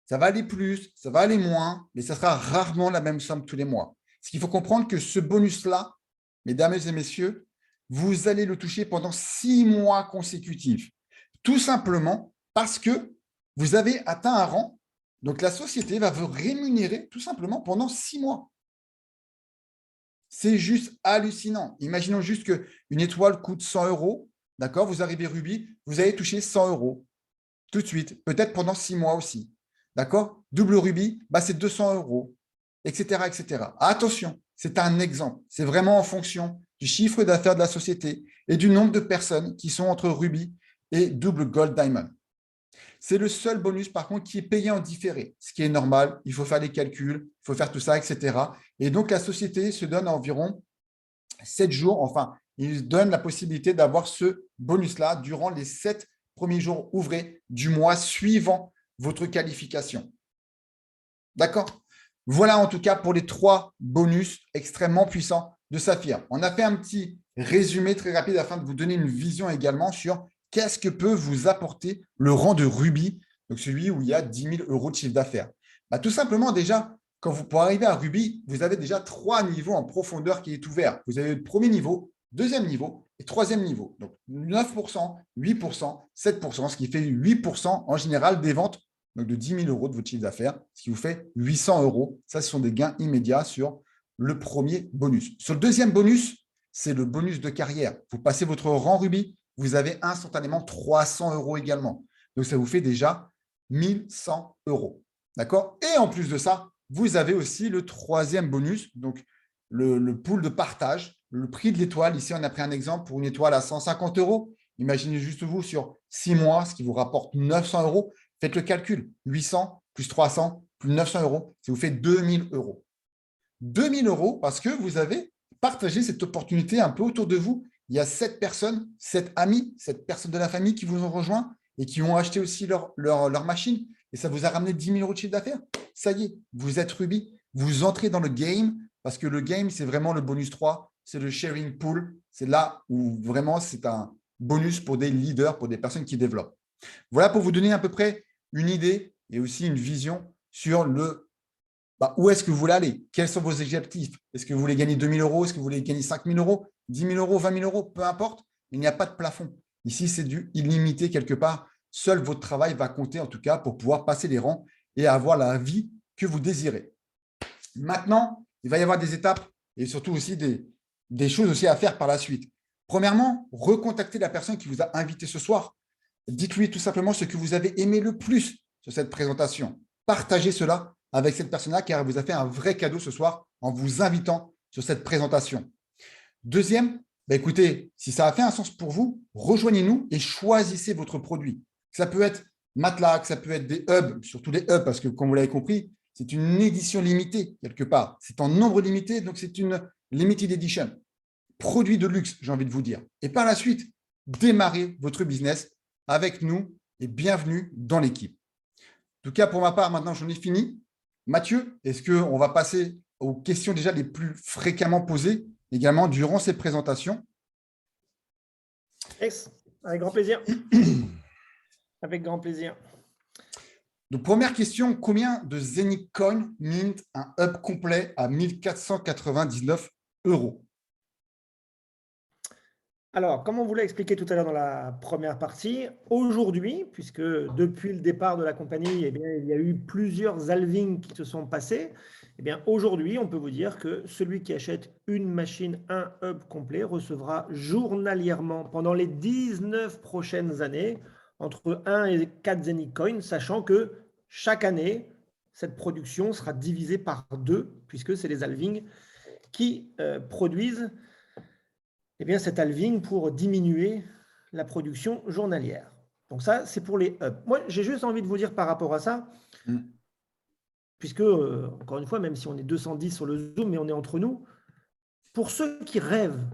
Speaker 2: Ça va aller plus, ça va aller moins, mais ça sera rarement la même somme tous les mois. Ce qu'il faut comprendre que ce bonus-là, mesdames et messieurs, vous allez le toucher pendant 6 mois consécutifs. Tout simplement parce que vous avez atteint un rang. Donc, la société va vous rémunérer tout simplement pendant 6 mois. C'est juste hallucinant. Imaginons juste qu'une étoile coûte 100 €. D'accord? Vous arrivez Ruby, vous allez toucher 100 € tout de suite, peut-être pendant 6 mois aussi. D'accord? Double Ruby, c'est 200 €, etc., etc. Attention, c'est un exemple. C'est vraiment en fonction du chiffre d'affaires de la société et du nombre de personnes qui sont entre Ruby et double Gold Diamond. C'est le seul bonus, par contre, qui est payé en différé, ce qui est normal. Il faut faire les calculs, il faut faire tout ça, etc. Et donc, la société se donne environ 7 jours, enfin, il donne la possibilité d'avoir ce bonus-là durant les 7 premiers jours ouvrés du mois suivant votre qualification. D'accord? Voilà en tout cas pour les 3 bonus extrêmement puissants de Saphir. On a fait un petit résumé très rapide afin de vous donner une vision également sur qu'est-ce que peut vous apporter le rang de Ruby, donc celui où il y a 10 000 € de chiffre d'affaires. Tout simplement, déjà, pour arriver à Ruby, vous avez déjà 3 niveaux en profondeur qui est ouvert. Vous avez le premier niveau, deuxième niveau et troisième niveau. Donc 9%, 8%, 7%, ce qui fait 8% en général des ventes donc de 10 000 € de votre chiffre d'affaires, ce qui vous fait 800 €. Ça, ce sont des gains immédiats sur le premier bonus. Sur le deuxième bonus, c'est le bonus de carrière. Vous passez votre rang Ruby, vous avez instantanément 300 € également. Donc, ça vous fait déjà 1100 €. D'accord? Et en plus de ça, vous avez aussi le troisième bonus, donc le pool de partage, le prix de l'étoile. Ici, on a pris un exemple pour une étoile à 150 €. Imaginez juste vous sur 6 mois, ce qui vous rapporte 900 €. Faites le calcul, 800 plus 300 plus 900 €, ça vous fait 2000 €. 2000 € parce que vous avez partagé cette opportunité un peu autour de vous. Il y a 7 personnes, 7 amis, 7 personnes de la famille qui vous ont rejoint et qui ont acheté aussi leur machine. Et ça vous a ramené 10 000 € de chiffre d'affaires. Ça y est, vous êtes Ruby. Vous entrez dans le game parce que le game, c'est vraiment le bonus 3. C'est le sharing pool. C'est là où vraiment c'est un bonus pour des leaders, pour des personnes qui développent. Voilà pour vous donner à peu près une idée et aussi une vision sur où est-ce que vous voulez aller, quels sont vos objectifs. Est-ce que vous voulez gagner 2 000 €, est-ce que vous voulez gagner 5 000 €, 10 000 €, 20 000 €, peu importe, il n'y a pas de plafond. Ici, c'est du illimité quelque part. Seul votre travail va compter en tout cas pour pouvoir passer les rangs et avoir la vie que vous désirez. Maintenant, il va y avoir des étapes et surtout aussi des choses aussi à faire par la suite. Premièrement, recontactez la personne qui vous a invité ce soir. Dites-lui tout simplement ce que vous avez aimé le plus sur cette présentation. Partagez cela avec cette personne-là car elle vous a fait un vrai cadeau ce soir en vous invitant sur cette présentation. Deuxième, écoutez, si ça a fait un sens pour vous, rejoignez-nous et choisissez votre produit. Ça peut être Matlack, ça peut être des hubs, surtout des hubs parce que comme vous l'avez compris, c'est une édition limitée quelque part. C'est en nombre limité, donc c'est une limited edition. Produit de luxe, j'ai envie de vous dire. Et par la suite, démarrez votre business avec nous et bienvenue dans l'équipe. En tout cas, pour ma part, maintenant, j'en ai fini. Mathieu, est-ce qu'on va passer aux questions déjà les plus fréquemment posées également durant ces présentations?
Speaker 1: Yes, avec grand plaisir. Avec grand plaisir.
Speaker 2: Donc, première question, combien de Zenic Coin mint un hub complet à 1 499 €?
Speaker 1: Alors, comme on vous l'a expliqué tout à l'heure dans la première partie, aujourd'hui, puisque depuis le départ de la compagnie, il y a eu plusieurs halvings qui se sont passés, aujourd'hui, on peut vous dire que celui qui achète une machine, un hub complet, recevra journalièrement pendant les 19 prochaines années entre 1 et 4 Zenic Coins, sachant que chaque année, cette production sera divisée par 2, puisque c'est les halvings qui produisent cet halving pour diminuer la production journalière. Donc ça, c'est pour les hubs. Moi, j'ai juste envie de vous dire par rapport à ça, puisque, encore une fois, même si on est 210 sur le Zoom, mais on est entre nous, pour ceux qui rêvent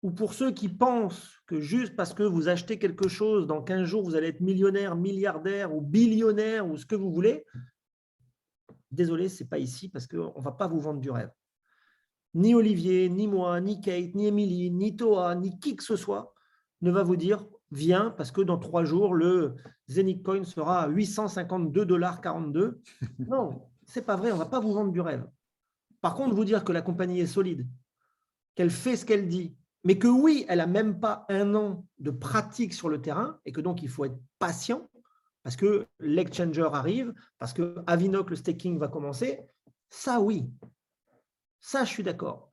Speaker 1: ou pour ceux qui pensent que juste parce que vous achetez quelque chose, dans 15 jours, vous allez être millionnaire, milliardaire ou billionnaire ou ce que vous voulez, désolé, ce n'est pas ici parce qu'on ne va pas vous vendre du rêve. Ni Olivier, ni moi, ni Kate, ni Émilie, ni Toa, ni qui que ce soit ne va vous dire « Viens » parce que dans 3 jours, le Zenic Coin sera à 852,42 $. Non, ce n'est pas vrai, on ne va pas vous vendre du rêve. Par contre, vous dire que la compagnie est solide, qu'elle fait ce qu'elle dit, mais que oui, elle n'a même pas 1 an de pratique sur le terrain et que donc il faut être patient parce que l'exchanger arrive, parce que Avinoc, le staking va commencer, ça oui. Ça, je suis d'accord.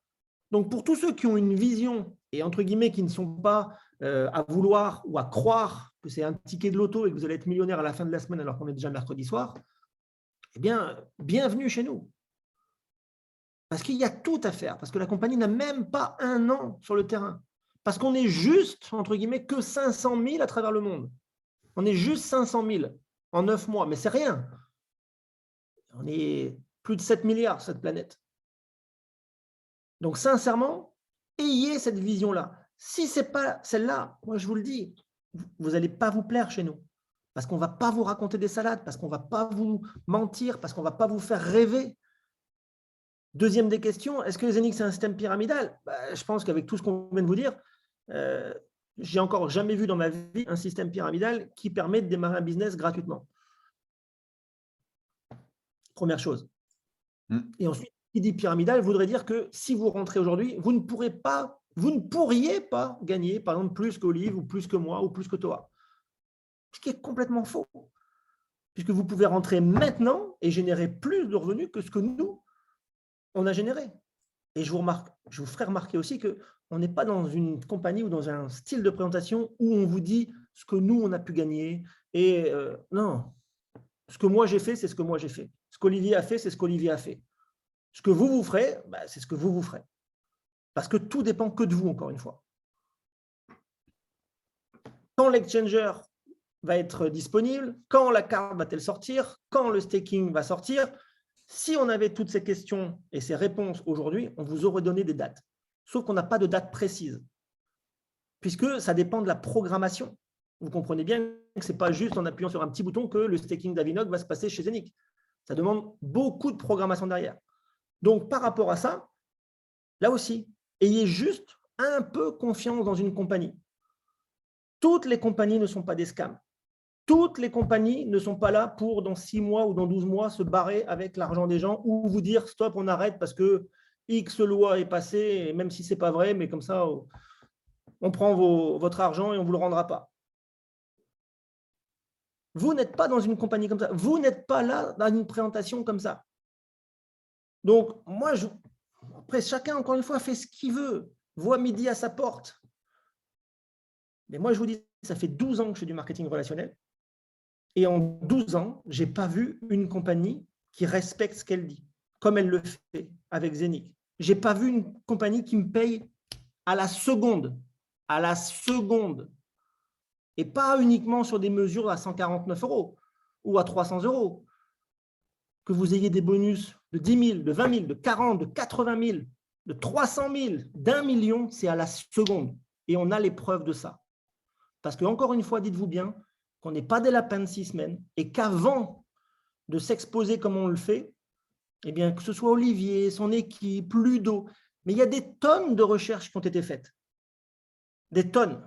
Speaker 1: Donc, pour tous ceux qui ont une vision et entre guillemets qui ne sont pas à vouloir ou à croire que c'est un ticket de loto et que vous allez être millionnaire à la fin de la semaine alors qu'on est déjà mercredi soir, bienvenue chez nous. Parce qu'il y a tout à faire, parce que la compagnie n'a même pas 1 an sur le terrain. Parce qu'on est juste, entre guillemets, que 500 000 à travers le monde. On est juste 500 000 en 9 mois, mais c'est rien. On est plus de 7 milliards sur cette planète. Donc, sincèrement, ayez cette vision-là. Si ce n'est pas celle-là, moi je vous le dis, vous n'allez pas vous plaire chez nous. Parce qu'on ne va pas vous raconter des salades, parce qu'on ne va pas vous mentir, parce qu'on ne va pas vous faire rêver. Deuxième des questions, est-ce que Zenix c'est un système pyramidal? Je pense qu'avec tout ce qu'on vient de vous dire, j'ai encore jamais vu dans ma vie un système pyramidal qui permet de démarrer un business gratuitement. Première chose. Et ensuite, qui dit pyramidal voudrait dire que si vous rentrez aujourd'hui, vous ne pourriez pas gagner, par exemple, plus qu'Olive ou plus que moi ou plus que toi. Ce qui est complètement faux. Puisque vous pouvez rentrer maintenant et générer plus de revenus que ce que nous, on a généré. Et je vous ferai remarquer aussi qu'on n'est pas dans une compagnie ou dans un style de présentation où on vous dit ce que nous, on a pu gagner. Et non, ce que moi j'ai fait, c'est ce que moi j'ai fait. Ce qu'Olivier a fait, c'est ce qu'Olivier a fait. Ce que vous ferez, c'est ce que vous ferez. Parce que tout dépend que de vous, encore une fois. Quand l'exchanger va être disponible, quand la carte va-t-elle sortir, quand le staking va sortir, si on avait toutes ces questions et ces réponses aujourd'hui, on vous aurait donné des dates. Sauf qu'on n'a pas de date précise, puisque ça dépend de la programmation. Vous comprenez bien que ce n'est pas juste en appuyant sur un petit bouton que le staking d'Avinok va se passer chez Zenic. Ça demande beaucoup de programmation derrière. Donc, par rapport à ça, là aussi, ayez juste un peu confiance dans une compagnie. Toutes les compagnies ne sont pas des scams. Toutes les compagnies ne sont pas là pour, dans 6 mois ou dans 12 mois, se barrer avec l'argent des gens ou vous dire « stop, on arrête parce que X loi est passée, et même si ce n'est pas vrai, mais comme ça, on prend votre argent et on ne vous le rendra pas. » Vous n'êtes pas dans une compagnie comme ça. Vous n'êtes pas là dans une présentation comme ça. Donc, moi, après, chacun, encore une fois, fait ce qu'il veut. Voit midi à sa porte. Mais moi, je vous dis, ça fait 12 ans que je fais du marketing relationnel. Et en 12 ans, je n'ai pas vu une compagnie qui respecte ce qu'elle dit, comme elle le fait avec Zenic. Je n'ai pas vu une compagnie qui me paye à la seconde, et pas uniquement sur des mesures à 149 € ou à 300 €. Que vous ayez des bonus de 10 000, de 20 000, de 40, de 80 000, de 300 000, d'1 million, c'est à la seconde. Et on a les preuves de ça. Parce que, encore une fois, dites-vous bien qu'on n'est pas des lapins de 6 semaines et qu'avant de s'exposer comme on le fait, eh bien, que ce soit Olivier, son équipe, Ludo, mais il y a des tonnes de recherches qui ont été faites. Des tonnes.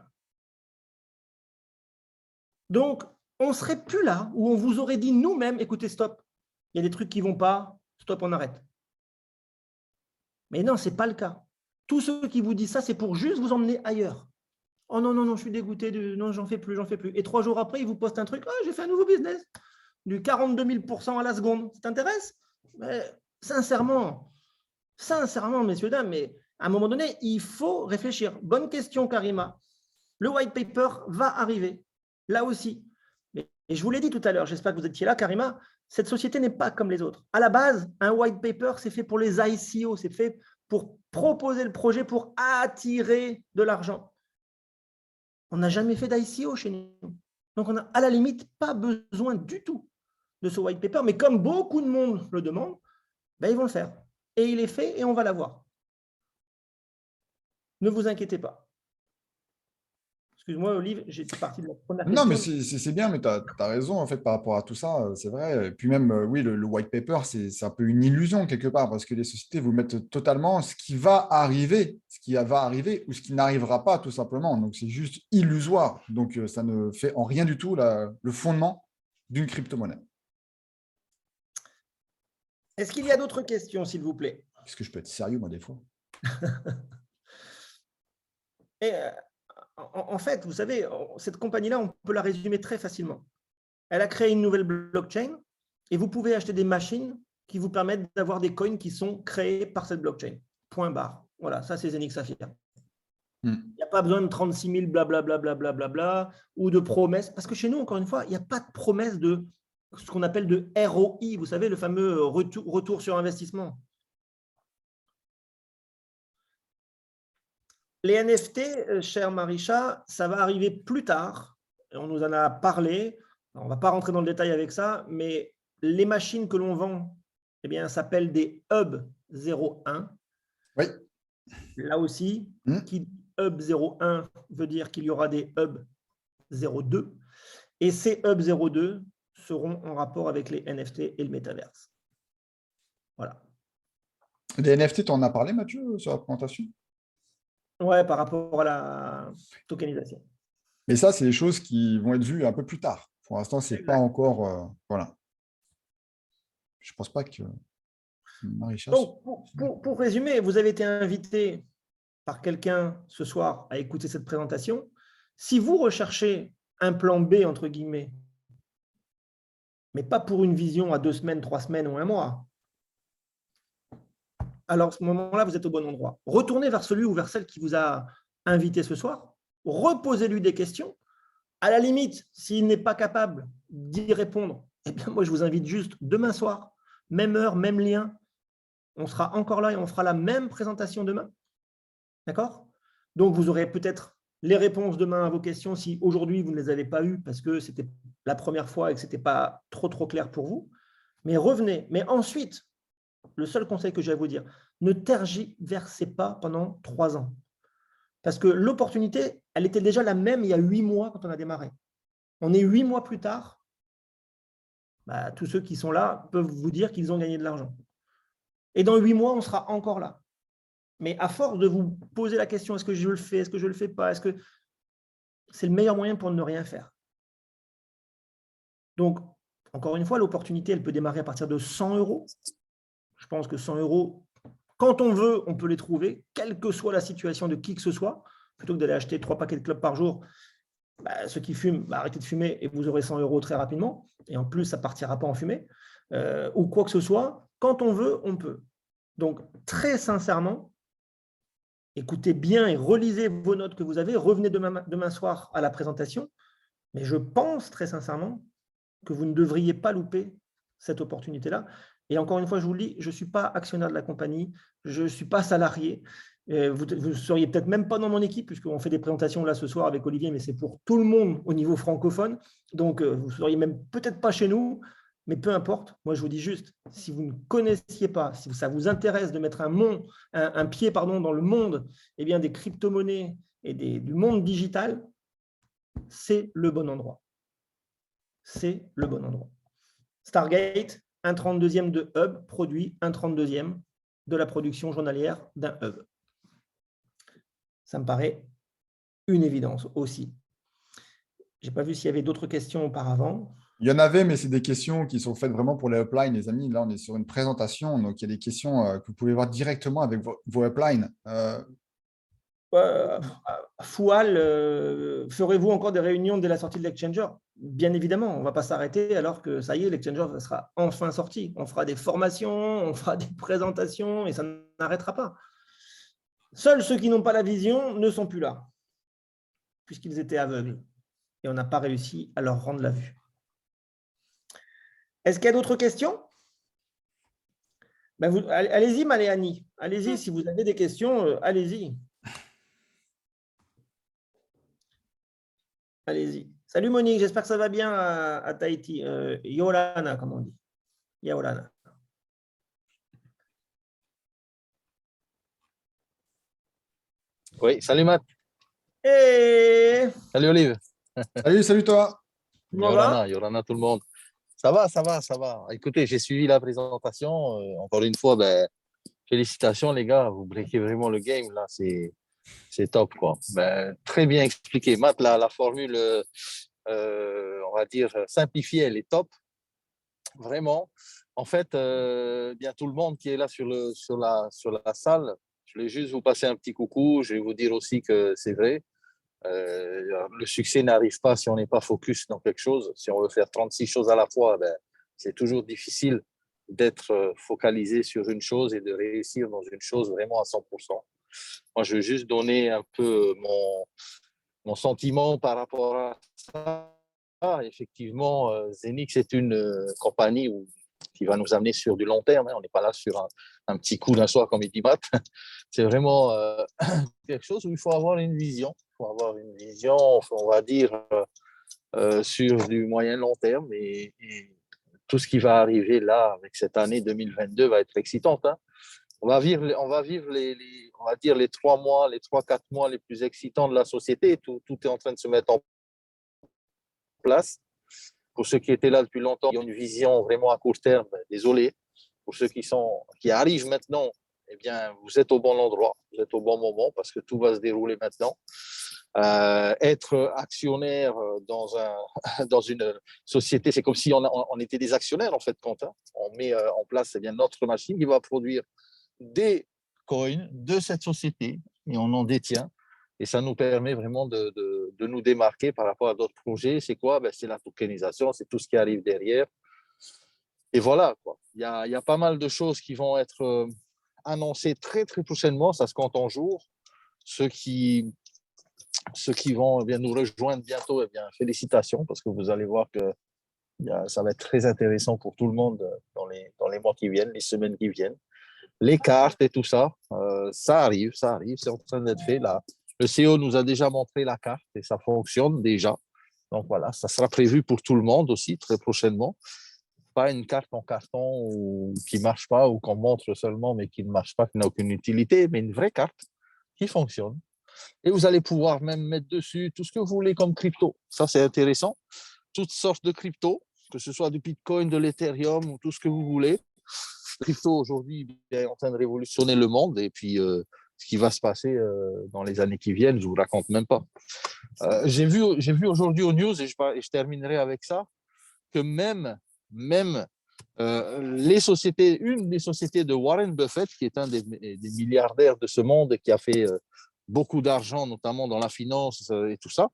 Speaker 1: Donc, on ne serait plus là où on vous aurait dit nous-mêmes, écoutez, stop, il y a des trucs qui ne vont pas, stop, on arrête. Mais non, ce n'est pas le cas. Tous ceux qui vous disent ça, c'est pour juste vous emmener ailleurs. Oh non, non, non, je suis dégoûté, non, j'en fais plus. Et 3 jours après, ils vous postent un truc, oh, j'ai fait un nouveau business, du 42 000% à la seconde. Ça t'intéresse? Sincèrement, messieurs, dames, mais à un moment donné, il faut réfléchir. Bonne question, Karima. Le white paper va arriver, là aussi. Et je vous l'ai dit tout à l'heure, j'espère que vous étiez là, Karima, cette société n'est pas comme les autres. À la base, un white paper, c'est fait pour les ICO, c'est fait pour proposer le projet, pour attirer de l'argent. On n'a jamais fait d'ICO chez nous. Donc, on n'a à la limite pas besoin du tout de ce white paper, mais comme beaucoup de monde le demande, ils vont le faire. Et il est fait et on va l'avoir. Ne vous inquiétez pas. Excuse-moi, Olive, j'étais parti de la première question.
Speaker 2: Non, mais c'est bien, mais tu as raison, en fait, par rapport à tout ça, c'est vrai. Et puis même, oui, le white paper, c'est un peu une illusion, quelque part, parce que les sociétés vous mettent totalement ce qui va arriver, ou ce qui n'arrivera pas, tout simplement. Donc, c'est juste illusoire. Donc, ça ne fait en rien du tout le fondement d'une crypto-monnaie.
Speaker 1: Est-ce qu'il y a d'autres questions, s'il vous plaît?
Speaker 2: Est-ce que je peux être sérieux, moi, des fois?
Speaker 1: Et, en fait, vous savez, cette compagnie-là, on peut la résumer très facilement. Elle a créé une nouvelle blockchain et vous pouvez acheter des machines qui vous permettent d'avoir des coins qui sont créés par cette blockchain. Point barre. Voilà, ça, c'est Zenix Saphir. Il n'y a pas besoin de 36 000 blablabla ou de promesses. Parce que chez nous, encore une fois, il n'y a pas de promesse de ce qu'on appelle de ROI, vous savez, le fameux retour sur investissement. Les NFT, cher Marisha, ça va arriver plus tard. On nous en a parlé. On ne va pas rentrer dans le détail avec ça, mais les machines que l'on vend, eh bien, s'appellent des Hub 01.
Speaker 2: Oui.
Speaker 1: Là aussi, qui dit Hub 01 veut dire qu'il y aura des Hub 02. Et ces Hub 02 seront en rapport avec les NFT et le métaverse. Voilà.
Speaker 2: Les NFT, tu en as parlé, Mathieu, sur la présentation?
Speaker 1: Ouais, par rapport à la tokenisation.
Speaker 2: Mais ça, c'est des choses qui vont être vues un peu plus tard. Pour l'instant, ce n'est pas encore… voilà. Je ne pense pas que Marisha…
Speaker 1: Donc, pour résumer, vous avez été invité par quelqu'un ce soir à écouter cette présentation. Si vous recherchez un plan B, entre guillemets, mais pas pour une vision à 2 semaines, 3 semaines ou un mois, alors à ce moment-là, vous êtes au bon endroit. Retournez vers celui ou vers celle qui vous a invité ce soir, reposez-lui des questions. À la limite, s'il n'est pas capable d'y répondre, eh bien, moi, je vous invite juste demain soir, même heure, même lien, on sera encore là et on fera la même présentation demain. D'accord? Donc, vous aurez peut-être les réponses demain à vos questions si aujourd'hui, vous ne les avez pas eues parce que c'était la première fois et que ce n'était pas trop clair pour vous. Mais revenez. Mais ensuite, le seul conseil que j'ai à vous dire, ne tergiversez pas pendant 3 ans. Parce que l'opportunité, elle était déjà la même il y a 8 mois quand on a démarré. On est 8 mois plus tard. Bah, tous ceux qui sont là peuvent vous dire qu'ils ont gagné de l'argent. Et dans 8 mois, on sera encore là. Mais à force de vous poser la question, est-ce que je le fais, est-ce que je ne le fais pas, est-ce que c'est le meilleur moyen pour ne rien faire. Donc, encore une fois, l'opportunité, elle peut démarrer à partir de 100 euros. Je pense que 100 euros, quand on veut, on peut les trouver, quelle que soit la situation de qui que ce soit. Plutôt que d'aller acheter 3 paquets de clopes par jour, ceux qui fument, arrêtez de fumer et vous aurez 100 euros très rapidement. Et en plus, ça ne partira pas en fumée. Ou quoi que ce soit, quand on veut, on peut. Donc, très sincèrement, écoutez bien et relisez vos notes que vous avez. Revenez demain soir à la présentation. Mais je pense très sincèrement que vous ne devriez pas louper cette opportunité-là. Et encore une fois, je vous le dis, je ne suis pas actionnaire de la compagnie, je ne suis pas salarié. Vous ne seriez peut-être même pas dans mon équipe, puisqu'on fait des présentations là ce soir avec Olivier, mais c'est pour tout le monde au niveau francophone. Donc, vous ne seriez même peut-être pas chez nous, mais peu importe. Moi, je vous dis juste, si vous ne connaissiez pas, si ça vous intéresse de mettre un pied dans le monde des crypto-monnaies et du monde digital, c'est le bon endroit. C'est le bon endroit. Stargate, 1/32e de hub, produit 1/32e de la production journalière d'un hub. Ça me paraît une évidence aussi. Je n'ai pas vu s'il y avait d'autres questions auparavant.
Speaker 2: Il y en avait, mais c'est des questions qui sont faites vraiment pour les uplines, les amis. Là, on est sur une présentation, donc il y a des questions que vous pouvez voir directement avec vos uplines.
Speaker 1: Foual, ferez-vous encore des réunions dès la sortie de l'Exchanger? Bien évidemment, on ne va pas s'arrêter alors que ça y est, l'Exchanger sera enfin sorti. On fera des formations, on fera des présentations et ça n'arrêtera pas. Seuls ceux qui n'ont pas la vision ne sont plus là, puisqu'ils étaient aveugles et on n'a pas réussi à leur rendre la vue. Est-ce qu'il y a d'autres questions? Allez-y, Maléani. Allez-y, si vous avez des questions, allez-y. Allez-y. Salut Monique, j'espère que ça va bien à Tahiti. Yolana, comme on dit. Yolana.
Speaker 3: Oui, salut Matt.
Speaker 1: Et
Speaker 3: Salut Olive.
Speaker 2: Salut toi.
Speaker 1: comment va?
Speaker 3: Yorana, tout le monde. Ça va, ça va, ça va. Écoutez, j'ai suivi la présentation. Encore une fois, félicitations les gars, vous breakez vraiment le game là, c'est top quoi. Très bien expliqué. Matt, la formule, on va dire simplifiée, elle est top. Vraiment. En fait, bien tout le monde qui est là sur la salle, je voulais juste vous passer un petit coucou. Je vais vous dire aussi que c'est vrai. Le succès n'arrive pas si on n'est pas focus dans quelque chose. Si on veut faire 36 choses à la fois, c'est toujours difficile d'être focalisé sur une chose et de réussir dans une chose vraiment à 100%. Moi, je veux juste donner un peu mon sentiment par rapport à ça. Effectivement, Zenix est une compagnie où qui va nous amener sur du long terme. On n'est pas là sur un petit coup d'un soir comme il dit Matt. C'est vraiment quelque chose où il faut avoir une vision. Il faut avoir une vision, on va dire, sur du moyen long terme. Et tout ce qui va arriver là avec cette année 2022 va être excitante. Hein. On va vivre on va dire les 3 mois, les 3-4 mois les plus excitants de la société. Tout est en train de se mettre en place. Pour ceux qui étaient là depuis longtemps, qui ont une vision vraiment à court terme, désolé. Pour ceux qui arrivent maintenant, eh bien, vous êtes au bon endroit, vous êtes au bon moment parce que tout va se dérouler maintenant. Être actionnaire dans une société, c'est comme si on était des actionnaires en fait, compte. Hein. On met en place eh bien, notre machine qui va produire des coins de cette société et on en détient. Et ça nous permet vraiment de nous démarquer par rapport à d'autres projets. C'est quoi? C'est la tokenisation, c'est tout ce qui arrive derrière. Et voilà, quoi. Il y a pas mal de choses qui vont être annoncées très, très prochainement. Ça se compte en jours. Ceux qui vont eh bien, nous rejoindre bientôt, eh bien, félicitations, parce que vous allez voir que ça va être très intéressant pour tout le monde dans les mois qui viennent, les semaines qui viennent. Les cartes et tout ça, ça arrive, c'est en train d'être fait. Là. Le CEO nous a déjà montré la carte et ça fonctionne déjà. Donc voilà, ça sera prévu pour tout le monde aussi très prochainement. Pas une carte en carton qui ne marche pas ou qu'on montre seulement mais qui ne marche pas, qui n'a aucune utilité, mais une vraie carte qui fonctionne. Et vous allez pouvoir même mettre dessus tout ce que vous voulez comme crypto. Ça, c'est intéressant. Toutes sortes de crypto, que ce soit du Bitcoin, de l'Ethereum ou tout ce que vous voulez. Le crypto, aujourd'hui, est en train de révolutionner le monde. Et puis, ce qui va se passer dans les années qui viennent, je ne vous raconte même pas. J'ai vu aujourd'hui aux news, et je terminerai avec ça, que même les sociétés, une des sociétés de Warren Buffett, qui est un des milliardaires de ce monde et qui a fait beaucoup d'argent, notamment dans la finance et tout ça,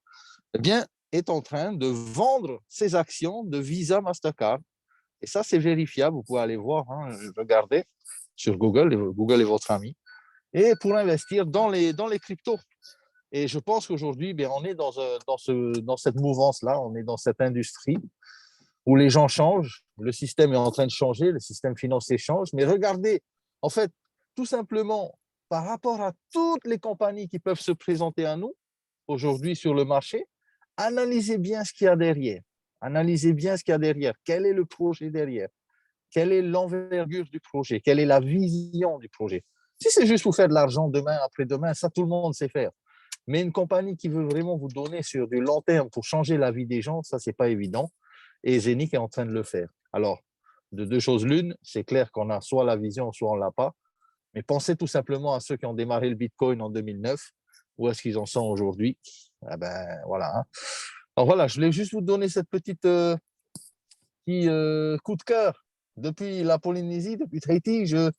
Speaker 3: eh bien, est en train de vendre ses actions de Visa Mastercard. Et ça, c'est vérifiable. Vous pouvez aller voir, hein, regardez sur Google. Google est votre ami. Et pour investir dans les cryptos. Et je pense qu'aujourd'hui, on est dans cette mouvance-là, on est dans cette industrie où les gens changent, le système est en train de changer, le système financier change. Mais regardez, en fait, tout simplement, par rapport à toutes les compagnies qui peuvent se présenter à nous aujourd'hui sur le marché, analysez bien ce qu'il y a derrière. Analysez bien ce qu'il y a derrière. Quel est le projet derrière? Quelle est l'envergure du projet? Quelle est la vision du projet? Si c'est juste pour faire de l'argent demain, après-demain, ça, tout le monde sait faire. Mais une compagnie qui veut vraiment vous donner sur du long terme pour changer la vie des gens, ça, c'est pas évident. Et Zenic est en train de le faire. Alors, de deux choses l'une, c'est clair qu'on a soit la vision, soit on ne l'a pas. Mais pensez tout simplement à ceux qui ont démarré le Bitcoin en 2009. Où est-ce qu'ils en sont aujourd'hui? Eh ben, voilà. Hein. Alors voilà, je voulais juste vous donner cette petite coup de cœur depuis la Polynésie, depuis Tahiti. Je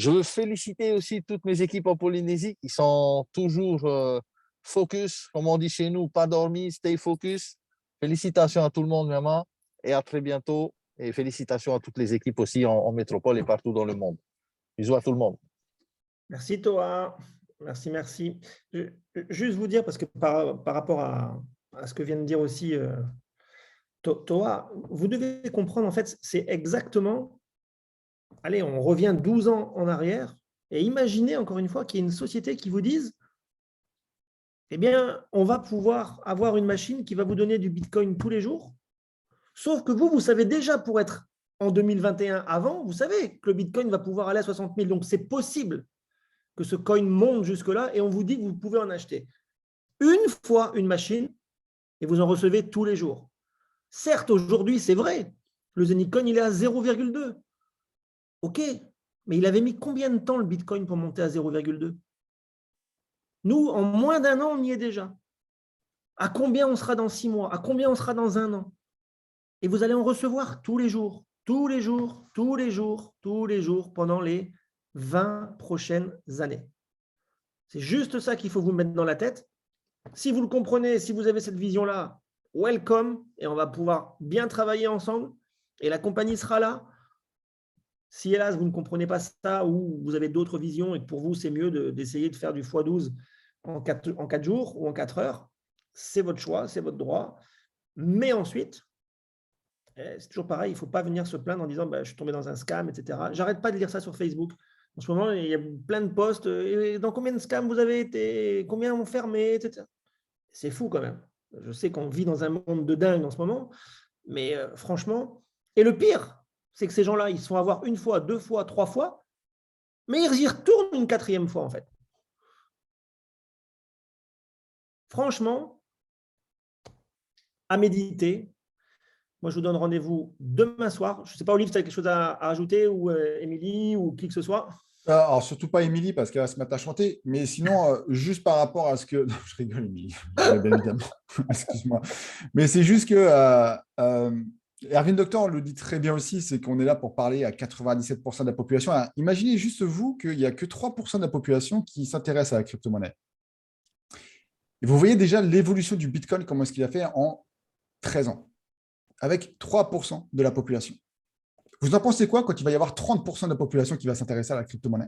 Speaker 3: veux féliciter aussi toutes mes équipes en Polynésie qui sont toujours focus, comme on dit chez nous, pas dormi, stay focus. Félicitations à tout le monde, Mama, et à très bientôt. Et félicitations à toutes les équipes aussi en métropole et partout dans le monde. Bisous à tout le monde.
Speaker 1: Merci, Toa. Merci. Juste vous dire, parce que par rapport à ce que vient de dire aussi Toa, vous devez comprendre, en fait, c'est exactement, allez, on revient 12 ans en arrière, et imaginez encore une fois qu'il y ait une société qui vous dise, eh bien, on va pouvoir avoir une machine qui va vous donner du Bitcoin tous les jours, sauf que vous savez déjà pour être en 2021 avant, vous savez que le Bitcoin va pouvoir aller à 60 000, donc c'est possible que ce coin monte jusque-là et on vous dit que vous pouvez en acheter une fois une machine et vous en recevez tous les jours. Certes, aujourd'hui, c'est vrai, le Zenicoin, il est à 0,2. OK, mais il avait mis combien de temps le Bitcoin pour monter à 0,2? Nous, en moins d'un an, on y est déjà. À combien on sera dans 6 mois? À combien on sera dans 1 an? Et vous allez en recevoir tous les jours pendant les 20 prochaines années. C'est juste ça qu'il faut vous mettre dans la tête. Si vous le comprenez, si vous avez cette vision-là, welcome, et on va pouvoir bien travailler ensemble, et la compagnie sera là. Si hélas, vous ne comprenez pas ça, ou vous avez d'autres visions, et que pour vous, c'est mieux d'essayer de faire du x12 en 4 jours ou en 4 heures, c'est votre choix, c'est votre droit. Mais ensuite, C'est toujours pareil, il ne faut pas venir se plaindre en disant je suis tombé dans un scam, etc. J'arrête pas de lire ça sur Facebook. En ce moment, il y a plein de posts. Dans combien de scams vous avez été? Combien ont fermé, etc. C'est fou quand même. Je sais qu'on vit dans un monde de dingue en ce moment, mais franchement, et le pire, c'est que ces gens-là, ils se font avoir une fois, 2 fois, 3 fois, mais ils y retournent une 4e fois en fait. Franchement, à méditer. Moi, je vous donne rendez-vous demain soir. Je ne sais pas, Olive, tu as quelque chose à rajouter, ou Émilie, ou qui que ce soit?
Speaker 2: Alors, surtout pas Émilie, parce qu'elle va se mettre à chanter. Mais sinon, juste par rapport à ce que… Non, je rigole, Émilie, bien évidemment. Excuse-moi. Mais c'est juste que Erwin Doctor le dit très bien aussi, c'est qu'on est là pour parler à 97% de la population. Alors, imaginez juste vous qu'il n'y a que 3% de la population qui s'intéresse à la crypto-monnaie. Et vous voyez déjà l'évolution du Bitcoin, comment est-ce qu'il a fait en 13 ans, avec 3% de la population. Vous en pensez quoi quand il va y avoir 30% de la population qui va s'intéresser à la crypto-monnaie?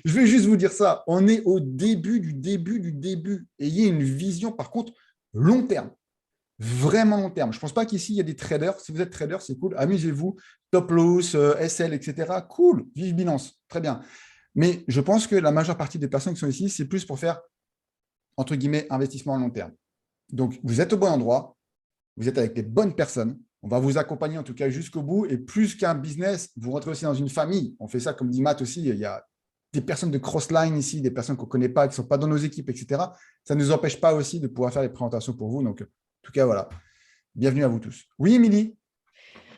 Speaker 2: Je vais juste vous dire ça. On est au début du début du début. Ayez une vision, par contre, long terme. Vraiment long terme. Je ne pense pas qu'ici, il y a des traders. Si vous êtes trader, c'est cool. Amusez-vous. Top loss, SL, etc. Cool. Vive Binance. Très bien. Mais je pense que la majeure partie des personnes qui sont ici, c'est plus pour faire, entre guillemets, investissement à long terme. Donc, vous êtes au bon endroit. Vous êtes avec les bonnes personnes. On va vous accompagner en tout cas jusqu'au bout. Et plus qu'un business, vous rentrez aussi dans une famille. On fait ça, comme dit Matt aussi. Il y a des personnes de cross-line ici, des personnes qu'on ne connaît pas, qui ne sont pas dans nos équipes, etc. Ça ne nous empêche pas aussi de pouvoir faire les présentations pour vous. Donc, en tout cas, voilà. Bienvenue à vous tous. Oui, Émilie?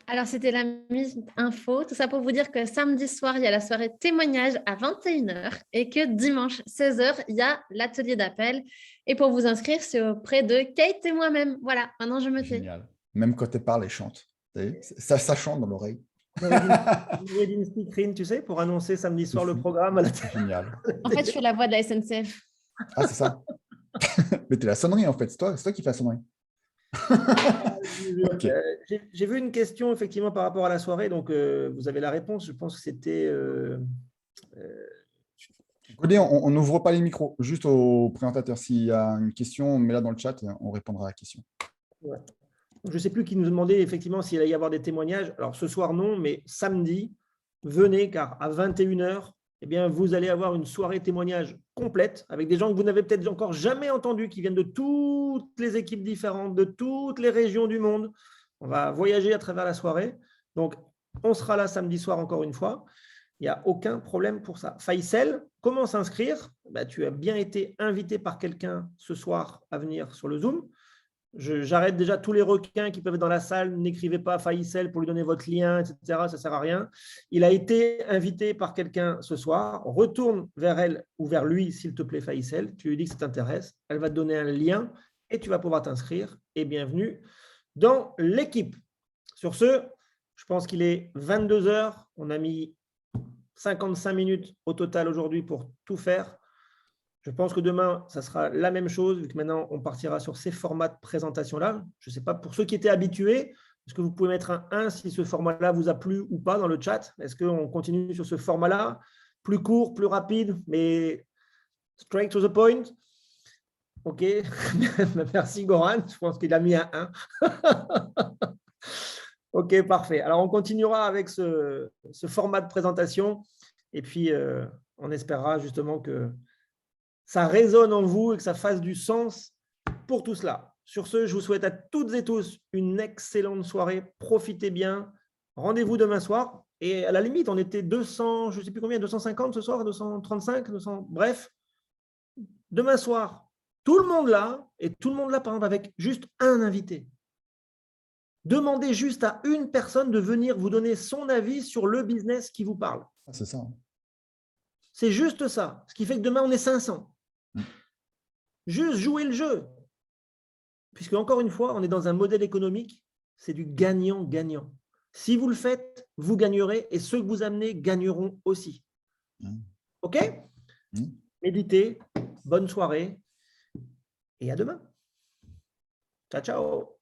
Speaker 4: Alors, c'était la Minute Info. Tout ça pour vous dire que samedi soir, il y a la soirée témoignage à 21h et que dimanche, 16h, il y a l'atelier d'appel. Et pour vous inscrire, c'est auprès de Kate et moi-même. Voilà, maintenant je me tais.
Speaker 2: Génial. Même quand elle parle, elle chante. Ça chante dans l'oreille.
Speaker 1: Une speakerine, tu sais, pour annoncer samedi soir le programme à la télé.
Speaker 2: Génial.
Speaker 4: En fait, je fais la voix de la SNCF.
Speaker 2: Ah, c'est ça. Mais t'es la sonnerie, en fait. C'est toi qui fais la sonnerie. Ok.
Speaker 1: J'ai vu une question effectivement par rapport à la soirée, donc vous avez la réponse. Je pense que c'était…
Speaker 2: Codé, on n'ouvre pas les micros, juste au présentateur. S'il y a une question, on met là dans le chat et on répondra à la question.
Speaker 1: Ouais. Je ne sais plus qui nous demandait effectivement s'il allait y avoir des témoignages. Alors ce soir, non, mais samedi, venez car à 21h, eh bien, vous allez avoir une soirée témoignage complète avec des gens que vous n'avez peut-être encore jamais entendus, qui viennent de toutes les équipes différentes, de toutes les régions du monde. On va voyager à travers la soirée. Donc, on sera là samedi soir encore une fois. Il n'y a aucun problème pour ça. Faisal, comment s'inscrire? Tu as bien été invité par quelqu'un ce soir à venir sur le Zoom. J'arrête déjà tous les requins qui peuvent être dans la salle. N'écrivez pas à Faisal pour lui donner votre lien, etc. Ça ne sert à rien. Il a été invité par quelqu'un ce soir. Retourne vers elle ou vers lui, s'il te plaît, Faisal. Tu lui dis que ça t'intéresse. Elle va te donner un lien et tu vas pouvoir t'inscrire. Et bienvenue dans l'équipe. Sur ce, je pense qu'il est 22h. On a mis 55 minutes au total aujourd'hui pour tout faire. Je pense que demain, ça sera la même chose, vu que maintenant, on partira sur ces formats de présentation-là. Je ne sais pas, pour ceux qui étaient habitués, est-ce que vous pouvez mettre un 1 si ce format-là vous a plu ou pas dans le chat? Est-ce qu'on continue sur ce format-là? Plus court, plus rapide, mais straight to the point? OK. Merci, Goran. Je pense qu'il a mis un 1. OK, parfait. Alors, on continuera avec ce format de présentation. Et puis, on espérera justement que ça résonne en vous et que ça fasse du sens pour tout cela. Sur ce, je vous souhaite à toutes et tous une excellente soirée. Profitez bien. Rendez-vous demain soir. Et à la limite, on était 200, je ne sais plus combien, 250 ce soir, 235, 200, bref. Demain soir, tout le monde là, et tout le monde là, par exemple, avec juste un invité. Demandez juste à une personne de venir vous donner son avis sur le business qui vous parle.
Speaker 2: C'est ça.
Speaker 1: C'est juste ça. Ce qui fait que demain, on est 500. Juste jouer le jeu. Puisque, encore une fois, on est dans un modèle économique, c'est du gagnant-gagnant. Si vous le faites, vous gagnerez et ceux que vous amenez gagneront aussi. OK? Méditez, bonne soirée et à demain. Ciao, ciao.